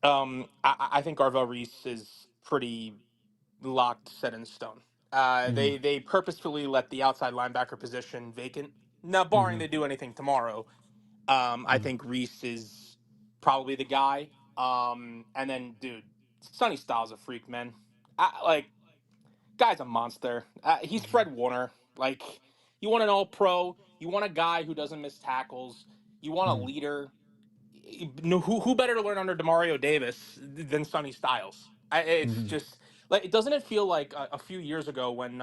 I think 𝐂𝐼𝐷𝐿 is pretty locked, set in stone. They purposefully let the outside linebacker position vacant. Now, barring they do anything tomorrow, I think Reese is probably the guy. And then, dude, Sonny Styles a freak, man. Guy's a monster. He's Fred Warner. Like, you want an all-pro. You want a guy who doesn't miss tackles. You want a leader. Who better to learn under Demario Davis than Sonny Styles? It's just like, doesn't it feel like a few years ago when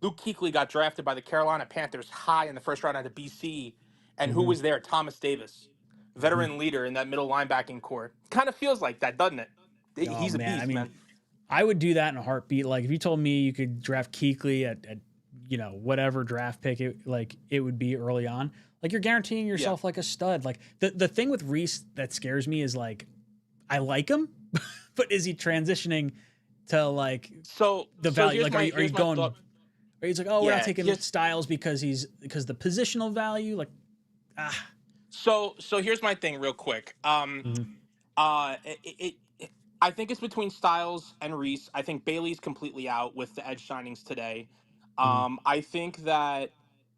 Luke Kuechly got drafted by the Carolina Panthers high in the first round out of BC, and who was there? Thomas Davis, veteran leader in that middle linebacking core. Kind of feels like that, doesn't it? He's a beast, man. I would do that in a heartbeat. Like, if you told me you could draft Kuechly at whatever draft pick it would be early on, like, you're guaranteeing yourself like a stud. Like, the thing with Reese that scares me is, like, I like him, but is he transitioning to like the value? Like, are you going? Or he's like, we're not taking Styles because the positional value. Like, So here's my thing, real quick. I think it's between Styles and Reese. I think Bailey's completely out with the edge signings today. I think that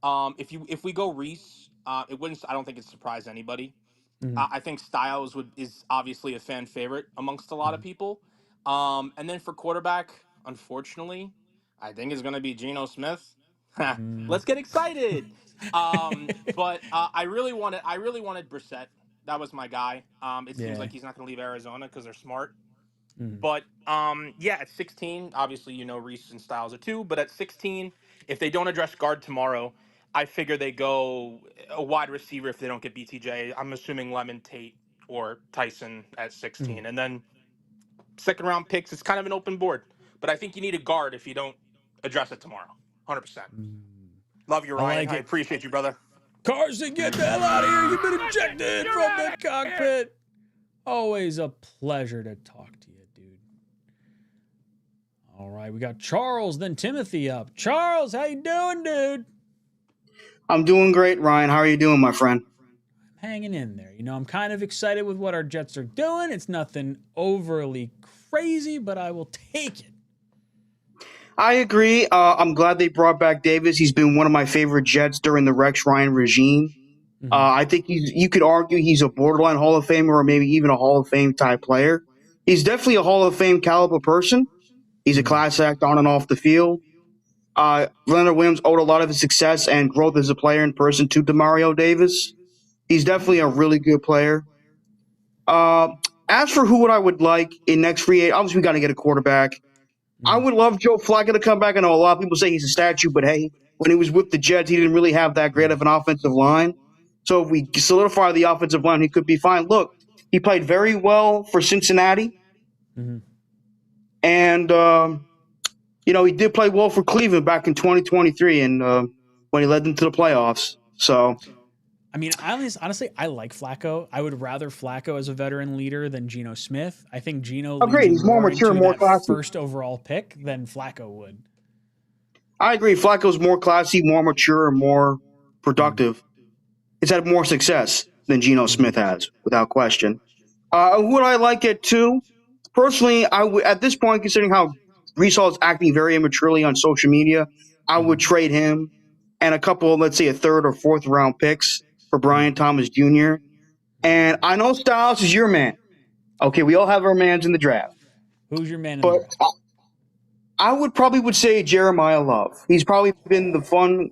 if we go Reese, it wouldn't. I don't think it surprised anybody. I think Styles is obviously a fan favorite amongst a lot of people. And then for quarterback, unfortunately, I think it's going to be Geno Smith. Let's get excited. But I really wanted Brissett. That was my guy. It seems like he's not going to leave Arizona because they're smart. But at 16, obviously Reese and Styles are 2. But at 16, if they don't address guard tomorrow, I figure they go a wide receiver if they don't get BTJ. I'm assuming Lemon, Tate, or Tyson at 16. And then second round picks, it's kind of an open board. But I think you need a guard if you don't address it tomorrow. 100%. Love you, Ryan. I appreciate you, brother. Carson, get the hell out of here. You've been ejected from the cockpit. Always a pleasure to talk to you, dude. All right, we got Charles, then Timothy up. Charles, how you doing, dude? I'm doing great, Ryan. How are you doing, my friend? I'm hanging in there. I'm kind of excited with what our Jets are doing. It's nothing overly crazy, but I will take it. I agree. I'm glad they brought back Davis. He's been one of my favorite Jets during the Rex Ryan regime. I think you could argue he's a borderline Hall of Famer or maybe even a Hall of Fame type player. He's definitely a Hall of Fame caliber person. He's a class act on and off the field. Leonard Williams owed a lot of his success and growth as a player in person to Demario Davis. He's definitely a really good player. As for who I would like in next free agent, obviously we got to get a quarterback. I would love Joe Flacco to come back. I know a lot of people say he's a statue, but hey, when he was with the Jets, he didn't really have that great of an offensive line. So if we solidify the offensive line, he could be fine. Look, he played very well for Cincinnati. And, he did play well for Cleveland back in 2023 and when he led them to the playoffs. So, I mean, honestly, I like Flacco. I would rather Flacco as a veteran leader than Geno Smith. I think Geno leads he's more mature, into more that classy. first overall pick than Flacco would. I agree. Flacco's more classy, more mature, and more productive. He's had more success than Geno Smith has, without question. Who would I like it too? Personally, I would at this point, considering how Breece Hall is acting very immaturely on social media, I would trade him and a couple, let's say, a third or fourth round picks for Brian Thomas Jr. And I know Styles is your man. Okay, we all have our mans in the draft. Who's your man in the draft? I would say Jeremiah Love. He's probably been the fun.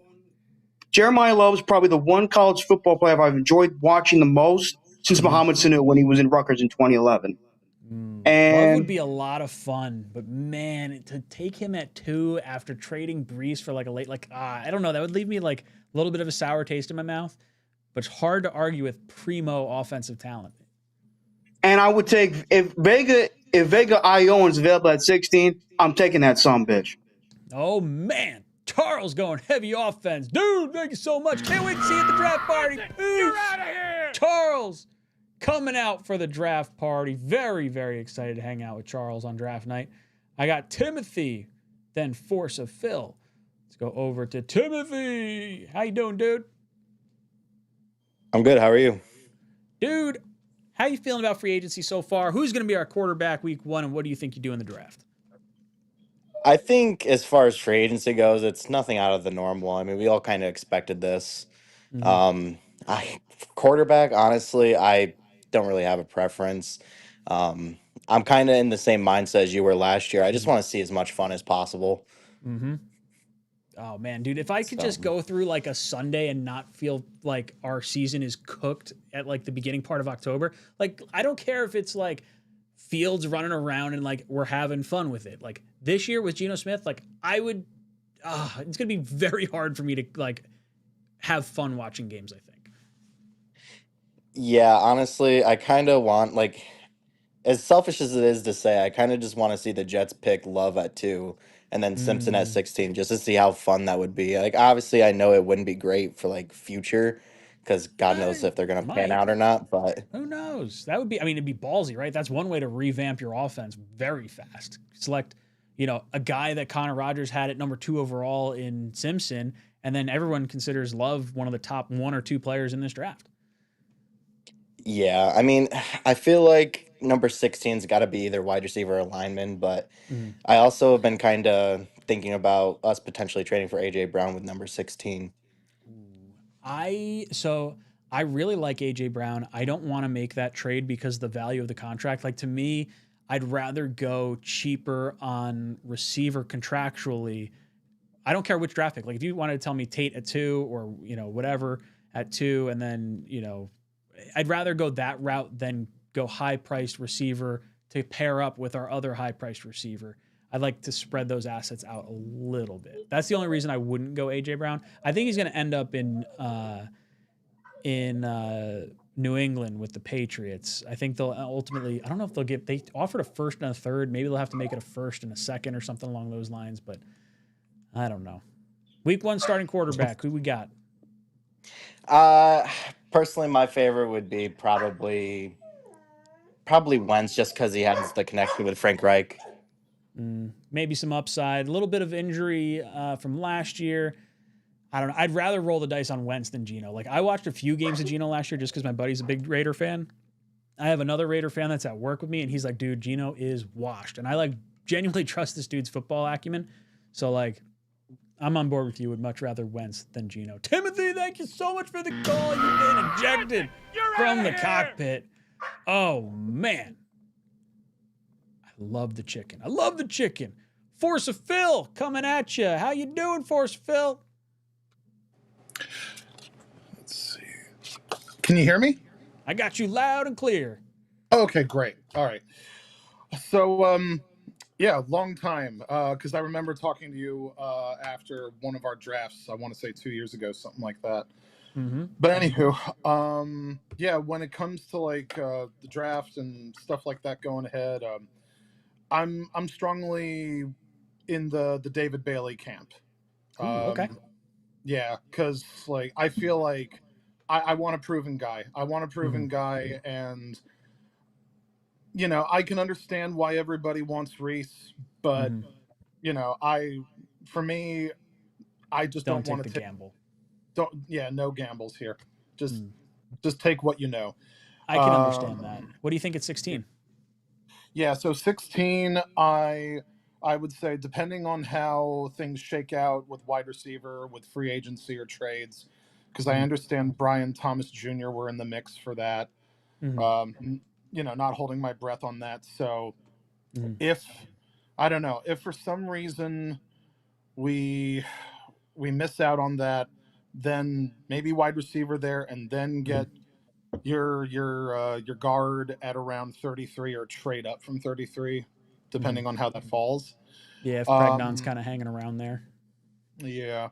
Jeremiah Love is probably the one college football player I've enjoyed watching the most since Mohamed Sanu when he was in Rutgers in 2011. And Love would be a lot of fun, but man, to take him at 2 after trading Breece for like a late, I don't know, that would leave me like a little bit of a sour taste in my mouth. But it's hard to argue with primo offensive talent. And I would take if Vega 𝐿 is available at 16, I'm taking that bitch. Oh man, Charles going heavy offense, dude. Thank you so much. Can't wait to see you at the draft party. You're out of here, Charles. Coming out for the draft party. Very, very excited to hang out with Charles on draft night. I got Timothy, then Force of Phil. Let's go over to Timothy. How you doing, dude? I'm good. How are you? Dude, how you feeling about free agency so far? Who's going to be our quarterback week 1, and what do you think you do in the draft? I think as far as free agency goes, it's nothing out of the normal. I mean, we all kind of expected this. Quarterback, honestly, I don't really have a preference. I'm kind of in the same mindset as you were last year. I just want to see as much fun as possible. Oh man, dude, if I could just go through like a Sunday and not feel like our season is cooked at like the beginning part of October, like I don't care if it's like Fields running around and like we're having fun with it. Like this year with Geno Smith, like I would, it's gonna be very hard for me to like have fun watching games, I think. Yeah, honestly, I kind of want, like, as selfish as it is to say, I kind of just want to see the Jets pick Love at 2 and then Simpson at 16 just to see how fun that would be. Like, obviously, I know it wouldn't be great for, like, future because God knows if they're going to pan out or not, but who knows? That would be, I mean, it'd be ballsy, right? That's one way to revamp your offense very fast. Select, a guy that Connor Rogers had at number 2 overall in Simpson, and then everyone considers Love one of the top 1 or 2 players in this draft. yeah, I mean, I feel like number 16's got to be either wide receiver or lineman, but I also have been kind of thinking about us potentially trading for A.J. Brown with number 16. I really like A.J. Brown. I don't want to make that trade because the value of the contract. Like to me, I'd rather go cheaper on receiver contractually. I don't care which draft pick. Like if you wanted to tell me Tate at 2 or whatever at 2, and then I'd rather go that route than go high-priced receiver to pair up with our other high-priced receiver. I'd like to spread those assets out a little bit. That's the only reason I wouldn't go A.J. Brown. I think he's going to end up in New England with the Patriots. I think they'll ultimately, I don't know if they offered a first and a third. Maybe they'll have to make it a first and a second or something along those lines, but I don't know. Week 1 starting quarterback, who we got? Personally, my favorite would be probably Wentz, just because he has the connection with Frank Reich. Maybe some upside, a little bit of injury from last year. I don't know. I'd rather roll the dice on Wentz than Geno. Like I watched a few games of Geno last year just because my buddy's a big Raider fan. I have another Raider fan that's at work with me, and he's like, dude, Geno is washed. And I like genuinely trust this dude's football acumen. So like, I'm on board with you. Would much rather Wentz than Geno. Timothy, thank you so much for the call. You've been ejected from the cockpit. Oh, man. I love the chicken. I love the chicken. Force of Phil coming at you. How you doing, Force of Phil? Let's see. Can you hear me? I got you loud and clear. Okay, great. All right. So, yeah, long time. Because I remember talking to you after one of our drafts. I want to say 2 years ago, something like that. Mm-hmm. But anywho, yeah, when it comes to like the draft and stuff like that going ahead, I'm strongly in the David Bailey camp. Ooh, okay. Yeah, because like I feel like I want a proven guy. I want a proven guy, and you know I can understand why everybody wants Reese, but you know for me, I just don't want to take the gamble. No gambles here. Just take what you know. I can understand that. What do you think at 16? Yeah, so 16, I would say, depending on how things shake out with wide receiver, with free agency or trades, because I understand Brian Thomas Jr. were in the mix for that. You know, not holding my breath on that. So if for some reason we miss out on that, then maybe wide receiver there, and then get your guard at around 33 or trade up from 33, depending on how that falls. Yeah, if Pregnon's kind of hanging around there. Yeah.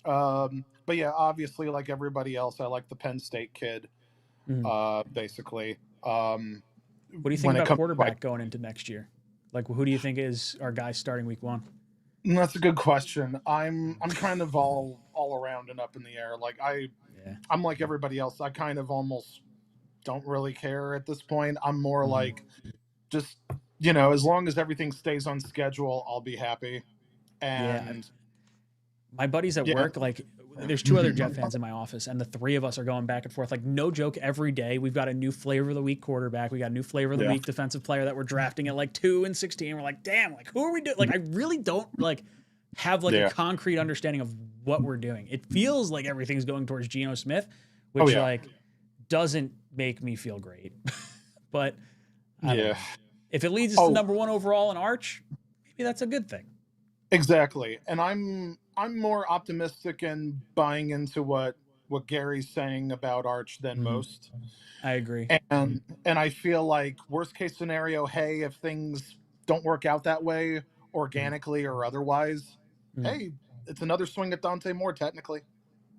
But yeah, obviously, like everybody else, I like the Penn State kid, basically. What do you think about quarterback going into next year? Like, who do you think is our guy starting week 1? That's a good question. I'm kind of all around and up in the air. Like I'm like everybody else. I kind of almost don't really care at this point. I'm more like, just, you know, as long as everything stays on schedule, I'll be happy. And my buddies at work, like, there's 2 other Jet fans in my office, and the 3 of us are going back and forth. Like, no joke, every day we've got a new flavor of the week quarterback. We got a new flavor of the week defensive player that we're drafting at like 2 and 16. We're like, damn, like, who are we doing? Like, I really don't like have like a concrete understanding of what we're doing. It feels like everything's going towards Geno Smith, which like doesn't make me feel great. But I don't know. If it leads us to number 1 overall in Arch, maybe that's a good thing. Exactly. And I'm more optimistic and buying into what Gary's saying about Arch than most. I agree. And I feel like worst case scenario, hey, if things don't work out that way organically or otherwise, hey, it's another swing at Dante Moore technically.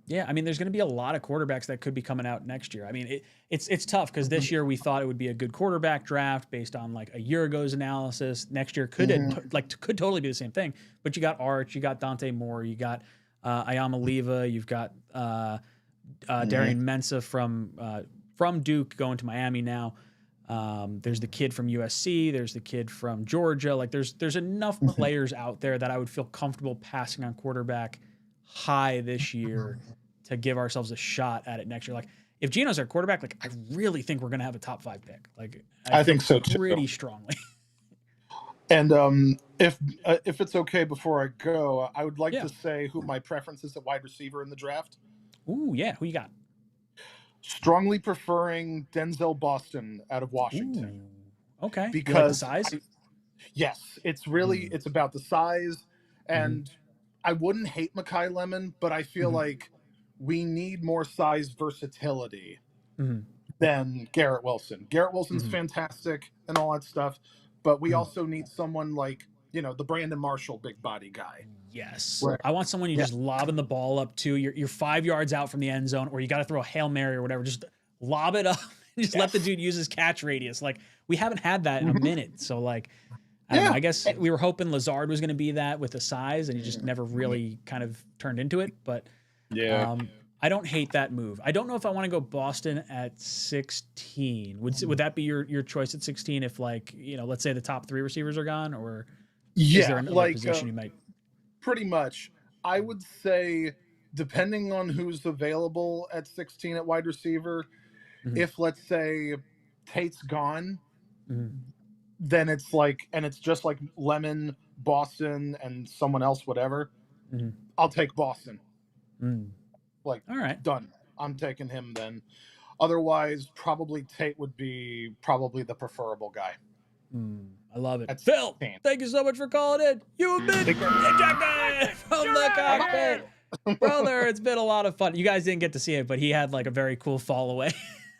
Yeah, I mean, there's going to be a lot of quarterbacks that could be coming out next year. I mean, it's tough because this year we thought it would be a good quarterback draft based on like a year ago's analysis. Next year could totally be the same thing. But you got Arch, you got Dante Moore, you got Iamaleava, you've got Darian Mensah from Duke going to Miami now. There's the kid from USC. There's the kid from Georgia. Like there's enough players out there that I would feel comfortable passing on quarterback high this year to give ourselves a shot at it next year. Like if Geno's our quarterback, like I really think we're going to have a top 5 pick. Like I think so too. Pretty strongly. And if it's okay before I go, I would like to say who my preference is at wide receiver in the draft. Ooh, yeah. Who you got? Strongly preferring Denzel Boston out of Washington. Ooh, okay. Because you like the size? Yes, it's really it's about the size, and I wouldn't hate Mekhi Lemon, but I feel like we need more size versatility than Garrett Wilson. Garrett Wilson's fantastic and all that stuff, but we also need someone like, you know, the Brandon Marshall big body guy. Yes. I want someone you just lobbing the ball up to. You're 5 yards out from the end zone, or you got to throw a Hail Mary or whatever. Just lob it up and just let the dude use his catch radius. Like we haven't had that in a minute. So like, I don't know, I guess we were hoping Lazard was going to be that with the size, and he just never really kind of turned into it. But I don't hate that move. I don't know if I want to go Boston at 16. Would that be your choice at 16 if, like, you know, let's say the top 3 receivers are gone, or is there another position you might? Pretty much. I would say, depending on who's available at 16 at wide receiver, if let's say Tate's gone, then it's like, and it's just like Lemon, Boston, and someone else, whatever. I'll take Boston. All right. Done. I'm taking him then. Otherwise, probably Tate would be probably the preferable guy. I love it. That's Phil, 16. thank you so much for calling in. You've been ejected from the cockpit. Brother, it's been a lot of fun. You guys didn't get to see it, but he had like a very cool fall away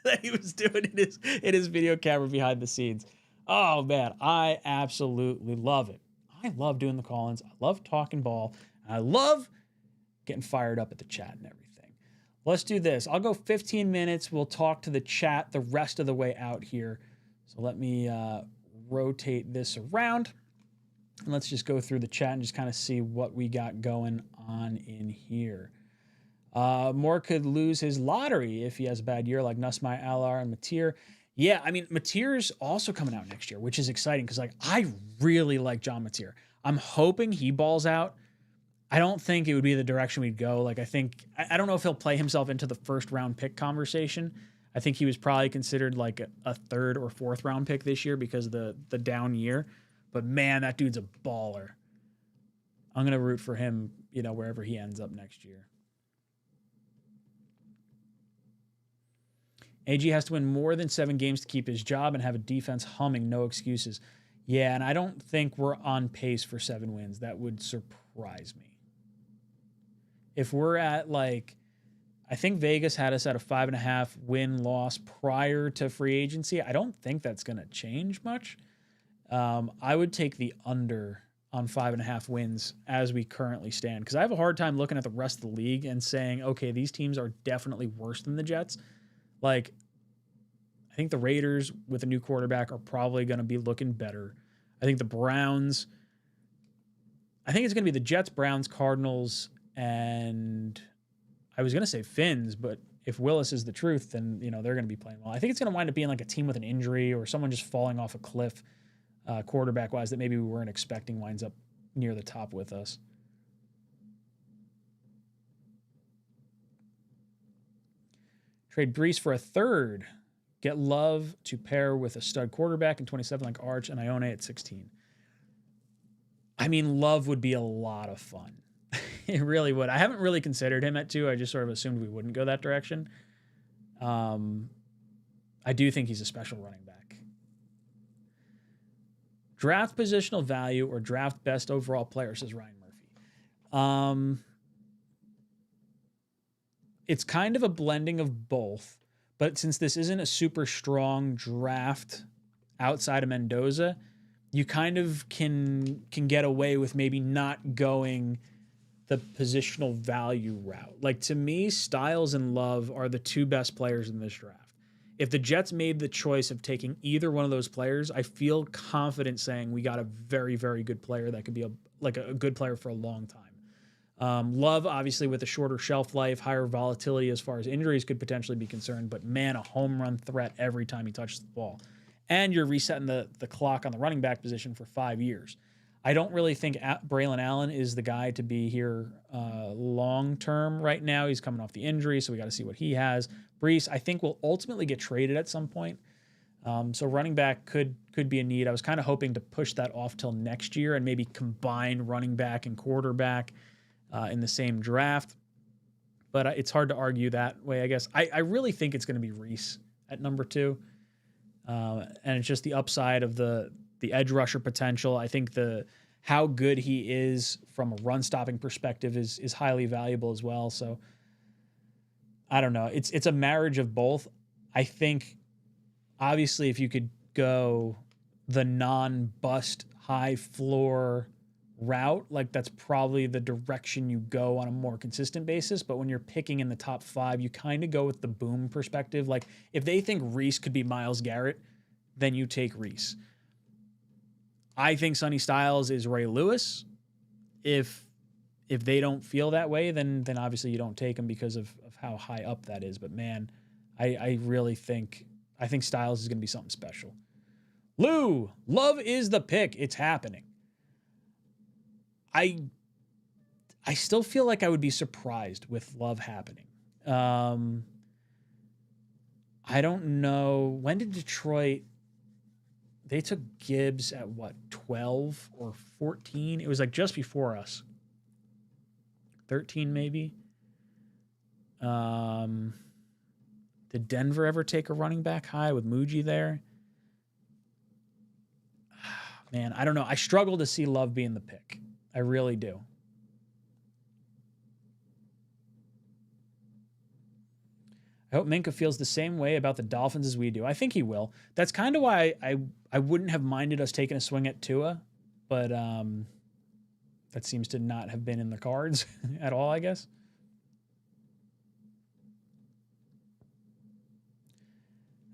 that he was doing in his video camera behind the scenes. Oh man, I absolutely love it. I love doing the call-ins. I love talking ball. I love getting fired up at the chat and everything. Let's do this. I'll go 15 minutes. We'll talk to the chat the rest of the way out here. So let me rotate this around. And let's just go through the chat and just kind of see what we got going on in here. Moore could lose his lottery if he has a bad year like Nussmeier, Allar, and Mateer. Yeah, I mean, Mateer's also coming out next year, which is exciting because, like, I really like John Mateer. I'm hoping he balls out. I don't think it would be the direction we'd go. Like, I don't know if he'll play himself into the first round pick conversation. I think he was probably considered like a third or fourth round pick this year because of the down year. But man, that dude's a baller. I'm going to root for him, wherever he ends up next year. AG has to win more than 7 games to keep his job and have a defense humming, no excuses. Yeah, and I don't think we're on pace for 7 wins. That would surprise me. If we're at I think Vegas had us at a 5.5 win-loss prior to free agency. I don't think that's going to change much. I would take the under on 5.5 wins as we currently stand, because I have a hard time looking at the rest of the league and saying, okay, these teams are definitely worse than the Jets. I think the Raiders with a new quarterback are probably going to be looking better. I think the Browns, I think it's going to be the Jets, Browns, Cardinals, and I was going to say Finns, but if Willis is the truth, then, they're going to be playing well. I think it's going to wind up being like a team with an injury or someone just falling off a cliff quarterback-wise that maybe we weren't expecting winds up near the top with us. Trade Breece for a third. Get Love to pair with a stud quarterback in 27 like Arch and Ione at 16. I mean, Love would be a lot of fun. It really would. I haven't really considered him at 2. I just sort of assumed we wouldn't go that direction. I do think he's a special running back. Draft positional value or draft best overall player, says Ryan Murphy. It's kind of a blending of both, but since this isn't a super strong draft outside of Mendoza, you kind of can get away with maybe not going the positional value route. Like, to me, Styles and Love are the 2 best players in this draft. If the Jets made the choice of taking either one of those players, I feel confident saying we got a very, very good player that could be a good player for a long time. Love, obviously, with a shorter shelf life, higher volatility as far as injuries could potentially be concerned, but man, a home run threat every time he touches the ball. And you're resetting the clock on the running back position for 5 years. I don't really think Braylon Allen is the guy to be here long-term right now. He's coming off the injury, so we got to see what he has. Breece, I think, will ultimately get traded at some point. So running back could be a need. I was kind of hoping to push that off till next year and maybe combine running back and quarterback in the same draft. But it's hard to argue that way, I guess. I really think it's going to be Reese at number 2. And it's just the upside of the edge rusher potential. I think how good he is from a run stopping perspective is highly valuable as well. So I don't know. It's a marriage of both. I think obviously if you could go the non-bust high floor route, like that's probably the direction you go on a more consistent basis. But when you're picking in the top 5, you kind of go with the boom perspective. Like if they think Reese could be Myles Garrett, then you take Reese. I think Sonny Styles is Ray Lewis. If they don't feel that way, then obviously you don't take him because of how high up that is. But man, I really think Styles is going to be something special. Lou, Love is the pick. It's happening. I still feel like I would be surprised with Love happening. I don't know. When did Detroit... They took Gibbs at 12 or 14? It was like just before us. 13 maybe. Did Denver ever take a running back high with Muji there? Man, I don't know. I struggle to see Love being the pick. I really do. I hope Minka feels the same way about the Dolphins as we do. I think he will. That's kind of why I wouldn't have minded us taking a swing at Tua, but that seems to not have been in the cards at all, I guess.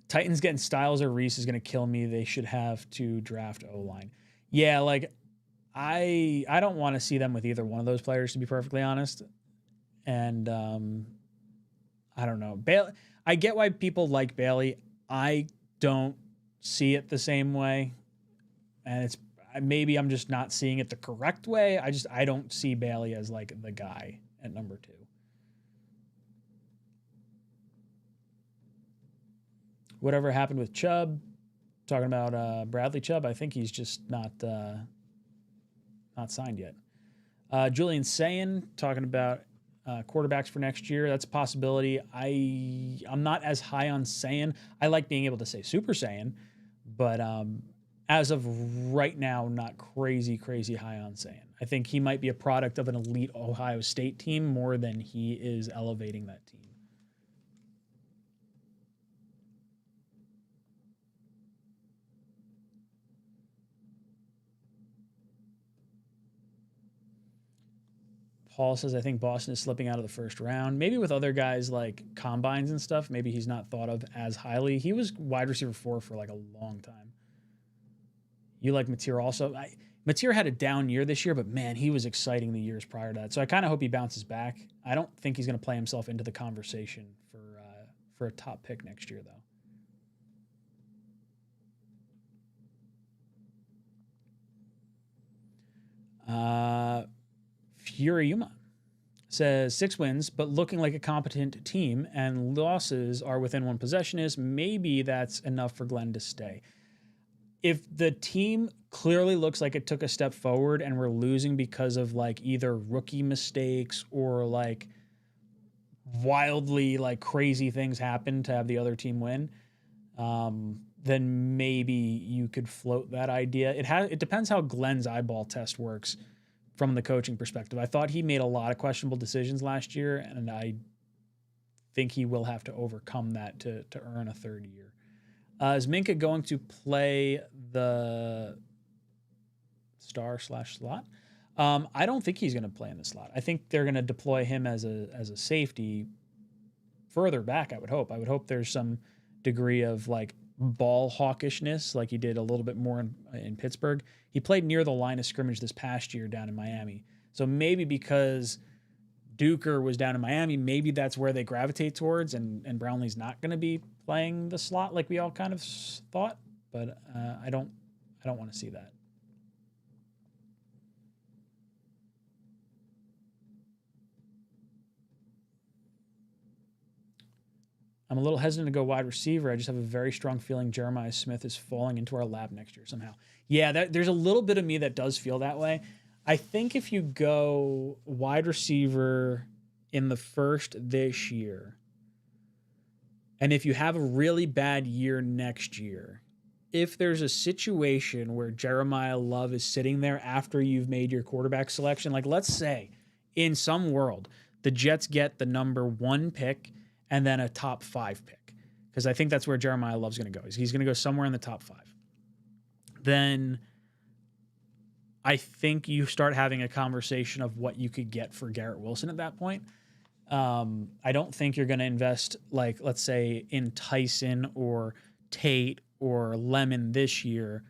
Titans getting Styles or Reese is going to kill me. They should have to draft O-line. Yeah, like I don't want to see them with either one of those players, to be perfectly honest. And I don't know. I get why people like Bailey. I don't see it the same way. And it's maybe I'm just not seeing it the correct way. I don't see Bailey as like the guy at number 2. Whatever happened with Chubb? Talking about Bradley Chubb, I think he's just not signed yet. Julian Sayin talking about quarterbacks for next year. That's a possibility. I'm not as high on Saiyan. I like being able to say Super Saiyan, but as of right now, not crazy high on Saiyan. I think he might be a product of an elite Ohio State team more than he is elevating that team. Paul says, I think Boston is slipping out of the first round. Maybe with other guys like combines and stuff, maybe he's not thought of as highly. He was wide receiver 4 for like a long time. You like Mateer also. Mateer had a down year this year, but man, he was exciting the years prior to that. So I kind of hope he bounces back. I don't think he's going to play himself into the conversation for a top pick next year, though. Fury Yuma says 6 wins, but looking like a competent team, and losses are within 1 possession is maybe that's enough for Glenn to stay. If the team clearly looks like it took a step forward and we're losing because of like either rookie mistakes or like wildly like crazy things happen to have the other team win, then maybe you could float that idea. It depends how Glenn's eyeball test works from the coaching perspective. I thought he made a lot of questionable decisions last year, and I think he will have to overcome that to earn a 3rd year. Is Minka going to play the star/slot? I don't think he's going to play in the slot. I think they're going to deploy him as a safety further back, I would hope. I would hope there's some degree of like ball hawkishness, like he did a little bit more in Pittsburgh. He played near the line of scrimmage this past year down in Miami. So maybe because Duker was down in Miami, maybe that's where they gravitate towards, and Brownlee's not going to be playing the slot like we all kind of thought. But I don't want to see that. I'm a little hesitant to go wide receiver. I just have a very strong feeling Jeremiah Smith is falling into our lap next year somehow. Yeah, there's a little bit of me that does feel that way. I think if you go wide receiver in the first this year, and if you have a really bad year next year, if there's a situation where Jeremiah Love is sitting there after you've made your quarterback selection, like let's say in some world, the Jets get the number 1 pick and then a top 5 pick, because I think that's where Jeremiah Love's going to go. He's going to go somewhere in the top 5. Then I think you start having a conversation of what you could get for Garrett Wilson at that point. I don't think you're going to invest, like, let's say, in Tyson or Tate or Lemon this year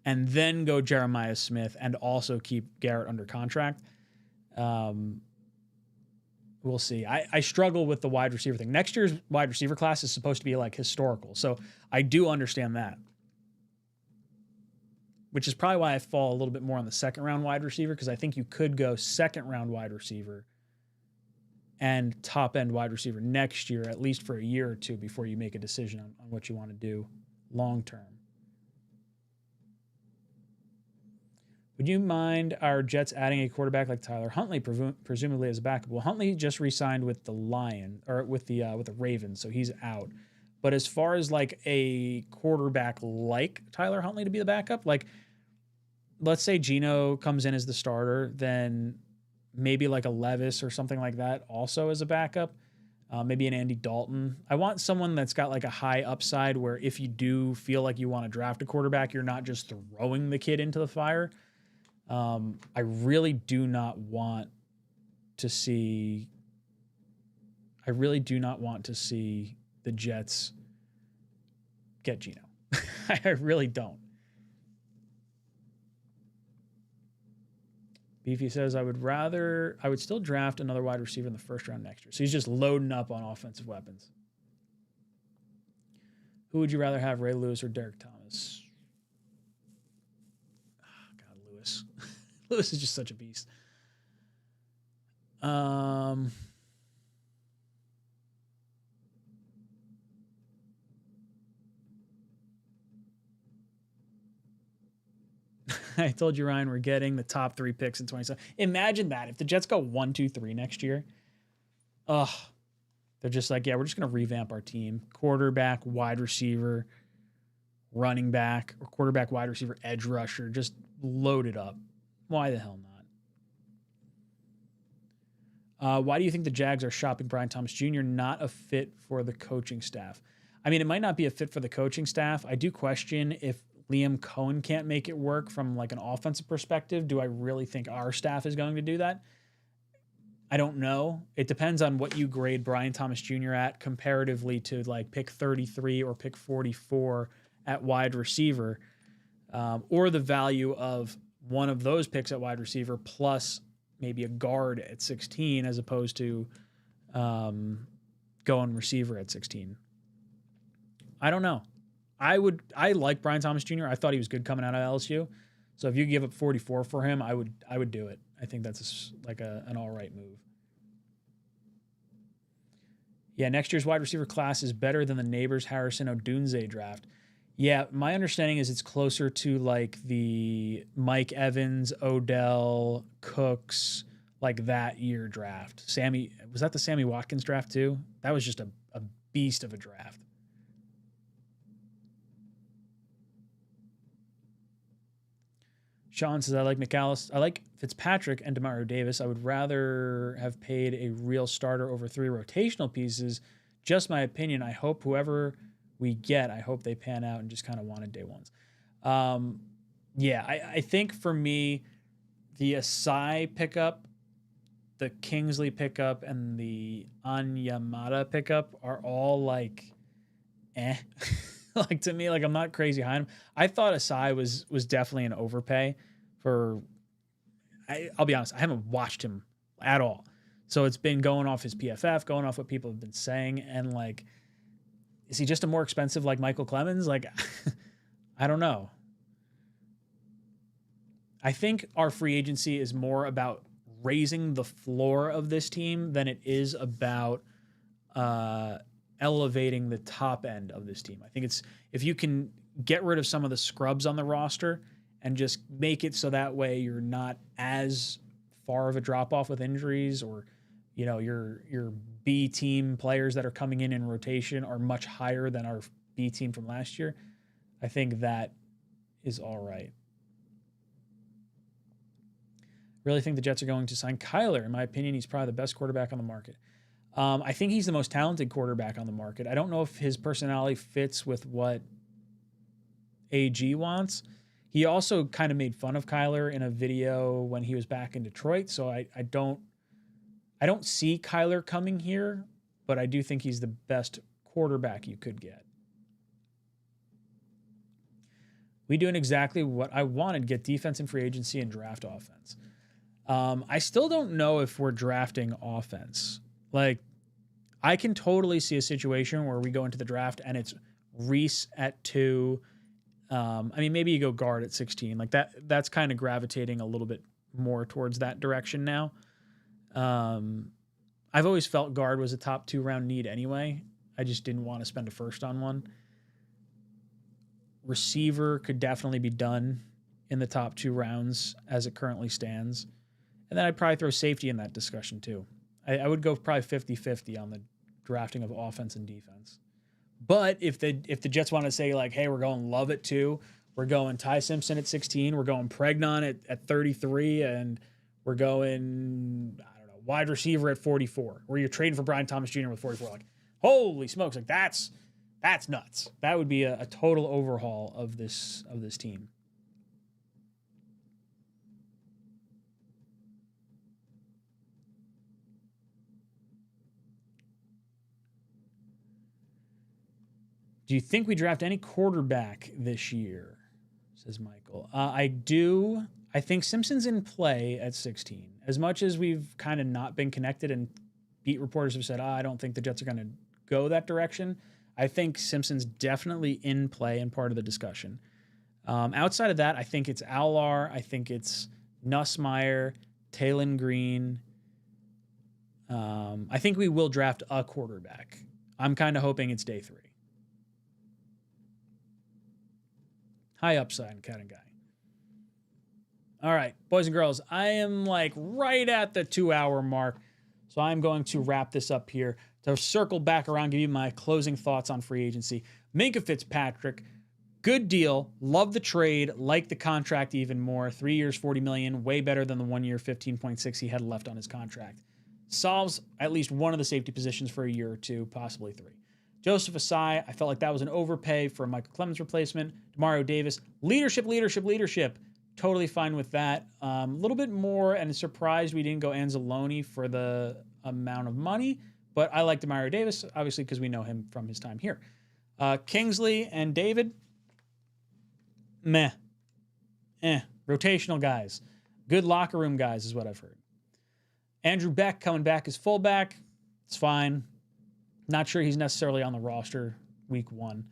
and then go Jeremiah Smith and also keep Garrett under contract. We'll see. I struggle with the wide receiver thing. Next year's wide receiver class is supposed to be like historical. So I do understand that, which is probably why I fall a little bit more on the 2nd round wide receiver, because I think you could go 2nd round wide receiver and top end wide receiver next year, at least for a year or two, before you make a decision on what you want to do long term. Would you mind our Jets adding a quarterback like Tyler Huntley, presumably as a backup? Well, Huntley just re-signed with the with the Ravens, so he's out. But as far as like a quarterback like Tyler Huntley to be the backup, like let's say Geno comes in as the starter, then maybe like a Levis or something like that also as a backup. Maybe an Andy Dalton. I want someone that's got like a high upside where if you do feel like you want to draft a quarterback, you're not just throwing the kid into the fire. I really do not want to see. I really do not want to see the Jets get Geno. I really don't. Beefy says, I would still draft another wide receiver in the first round next year. So he's just loading up on offensive weapons. Who would you rather have, Ray Lewis or Derek Thomas? Oh, God, Lewis. Lewis is just such a beast. I told you, Ryan, we're getting the top 3 picks in 27. Imagine that. If the Jets go 1, 2, 3 next year, they're just like, yeah, we're just going to revamp our team. Quarterback, wide receiver, running back, or quarterback, wide receiver, edge rusher. Just load it up. Why the hell not? Why do you think the Jags are shopping Brian Thomas Jr.? Not a fit for the coaching staff. I mean, it might not be a fit for the coaching staff. I do question if Liam Cohen can't make it work from like an offensive perspective. Do I really think our staff is going to do that? I don't know. It depends on what you grade Brian Thomas Jr. at comparatively to like pick 33 or pick 44 at wide receiver, or the value of one of those picks at wide receiver plus maybe a guard at 16 as opposed to going receiver at 16. I don't know. I like Brian Thomas Jr. I thought he was good coming out of LSU. So if you give up 44 for him, I would do it. I think that's an all right move. Yeah, next year's wide receiver class is better than the Neighbors Harrison Odunze draft. Yeah, my understanding is it's closer to like the Mike Evans, Odell, Cooks, like that year draft. Was that the Sammy Watkins draft too? That was just a beast of a draft. Sean says, I like McAllister. I like Fitzpatrick and Demario Davis. I would rather have paid a real starter over 3 rotational pieces. Just my opinion. I hope whoever we get, I hope they pan out and just kind of wanted day ones. I think for me, the Asai pickup, the Kingsley pickup, and the Onyemata pickup are all like, like to me, like I'm not crazy high on him. I thought Asai was definitely an overpay for. I'll be honest, I haven't watched him at all, so it's been going off his PFF, going off what people have been saying, and like, is he just a more expensive like Michael Clemens? Like, I don't know. I think our free agency is more about raising the floor of this team than it is about elevating the top end of this team. I think it's if you can get rid of some of the scrubs on the roster and just make it so that way you're not as far of a drop off with injuries, or you know your B team players that are coming in rotation are much higher than our B team from last year. I think that is all right. Really think the Jets are going to sign Kyler. In my opinion, he's probably the best quarterback on the market. I think he's the most talented quarterback on the market. I don't know if his personality fits with what AG wants. He also kind of made fun of Kyler in a video when he was back in Detroit. So I don't see Kyler coming here, but I do think he's the best quarterback you could get. We doing exactly what I wanted: get defense in free agency and draft offense. I still don't know if we're drafting offense. Like, I can totally see a situation where we go into the draft and it's Reese at 2. I mean, maybe you go guard at 16. Like that's kind of gravitating a little bit more towards that direction now. I've always felt guard was a top 2 round need anyway. I just didn't want to spend a first on one. Receiver could definitely be done in the top 2 rounds as it currently stands. And then I'd probably throw safety in that discussion too. I would go probably 50-50 on the drafting of offense and defense. But if the Jets want to say like, hey, we're going Love at 2, we're going Ty Simpson at 16, we're going Pregnon at 33, and we're going, I don't know, wide receiver at 44, where you're trading for Brian Thomas Jr. with 44. Like, holy smokes, like that's nuts. That would be a total overhaul of this team. Do you think we draft any quarterback this year? Says Michael. I do. I think Simpson's in play at 16. As much as we've kind of not been connected and beat reporters have said, I don't think the Jets are going to go that direction, I think Simpson's definitely in play and part of the discussion. Outside of that, I think it's 𝐂𝐼𝐼𝐼. I think it's Nussmeier, Taylon Green. I think we will draft a quarterback. I'm kind of hoping it's day 3. High upside, cat and guy. All right, boys and girls, I am like right at the 2-hour mark, so I'm going to wrap this up here to circle back around, give you my closing thoughts on free agency. Minka Fitzpatrick, good deal. Love the trade, like the contract even more. 3 years, $40 million, way better than the 1 year, $15.6 he had left on his contract. Solves at least one of the safety positions for a year or 2, possibly 3. Joseph Asai, I felt like that was an overpay for a Michael Clemens replacement. Demario Davis, leadership. Totally fine with that. A little bit more, and surprised we didn't go Anzalone for the amount of money, but I like Demario Davis, obviously, because we know him from his time here. Kingsley and David, meh. Rotational guys. Good locker room guys is what I've heard. Andrew Beck coming back as fullback. It's fine. Not sure he's necessarily on the roster week 1.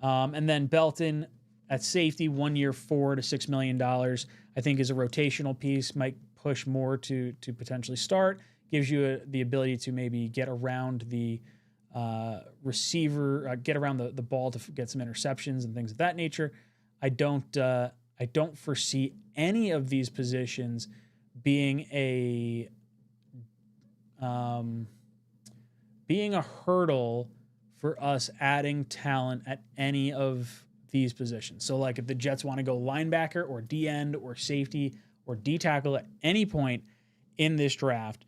And then Belton at safety, 1 year, $4 to $6 million. I think is a rotational piece, might push more to potentially start. Gives you the ability to maybe get around the receiver, get around the ball to get some interceptions and things of that nature. I don't foresee any of these positions being a hurdle for us adding talent at any of these positions. So like if the Jets want to go linebacker or D-end or safety or D-tackle at any point in this draft,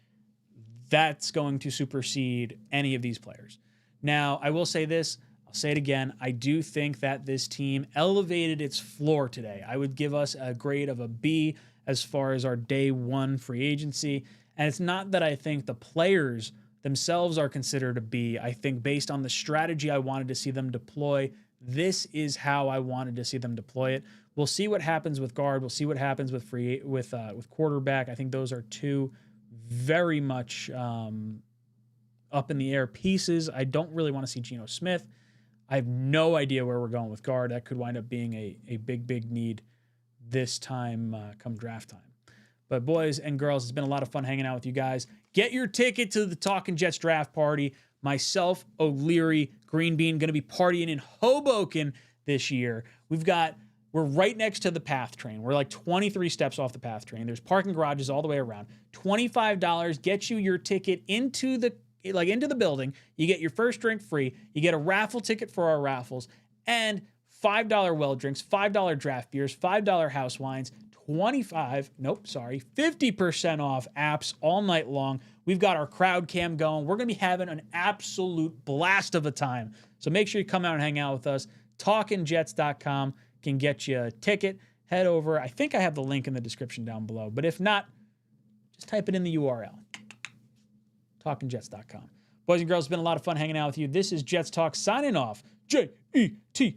that's going to supersede any of these players. Now, I will say this, I'll say it again, I do think that this team elevated its floor today. I would give us a grade of a B as far as our day 1 free agency. And it's not that I think the players themselves are considered a B. I think based on the strategy I wanted to see them deploy, this is how I wanted to see them deploy it. We'll see what happens with guard. We'll see what happens with quarterback. I think those are 2 very much up in the air pieces. I don't really want to see Geno Smith. I have no idea where we're going with guard. That could wind up being a big need this time come draft time. But boys and girls, it's been a lot of fun hanging out with you guys. Get your ticket to the Talking Jets draft party. Myself, O'Leary, Green Bean, going to be partying in Hoboken this year. We're right next to the PATH train. We're like 23 steps off the PATH train. There's parking garages all the way around. $25 gets you your ticket into the building. You get your first drink free. You get a raffle ticket for our raffles and $5 well drinks, $5 draft beers, $5 house wines, 50% off apps all night long. We've got our crowd cam going. We're going to be having an absolute blast of a time. So make sure you come out and hang out with us. TalkingJets.com can get you a ticket. Head over. I think I have the link in the description down below. But if not, just type it in the URL. TalkingJets.com. Boys and girls, it's been a lot of fun hanging out with you. This is Jets Talk signing off. J-E-T-S.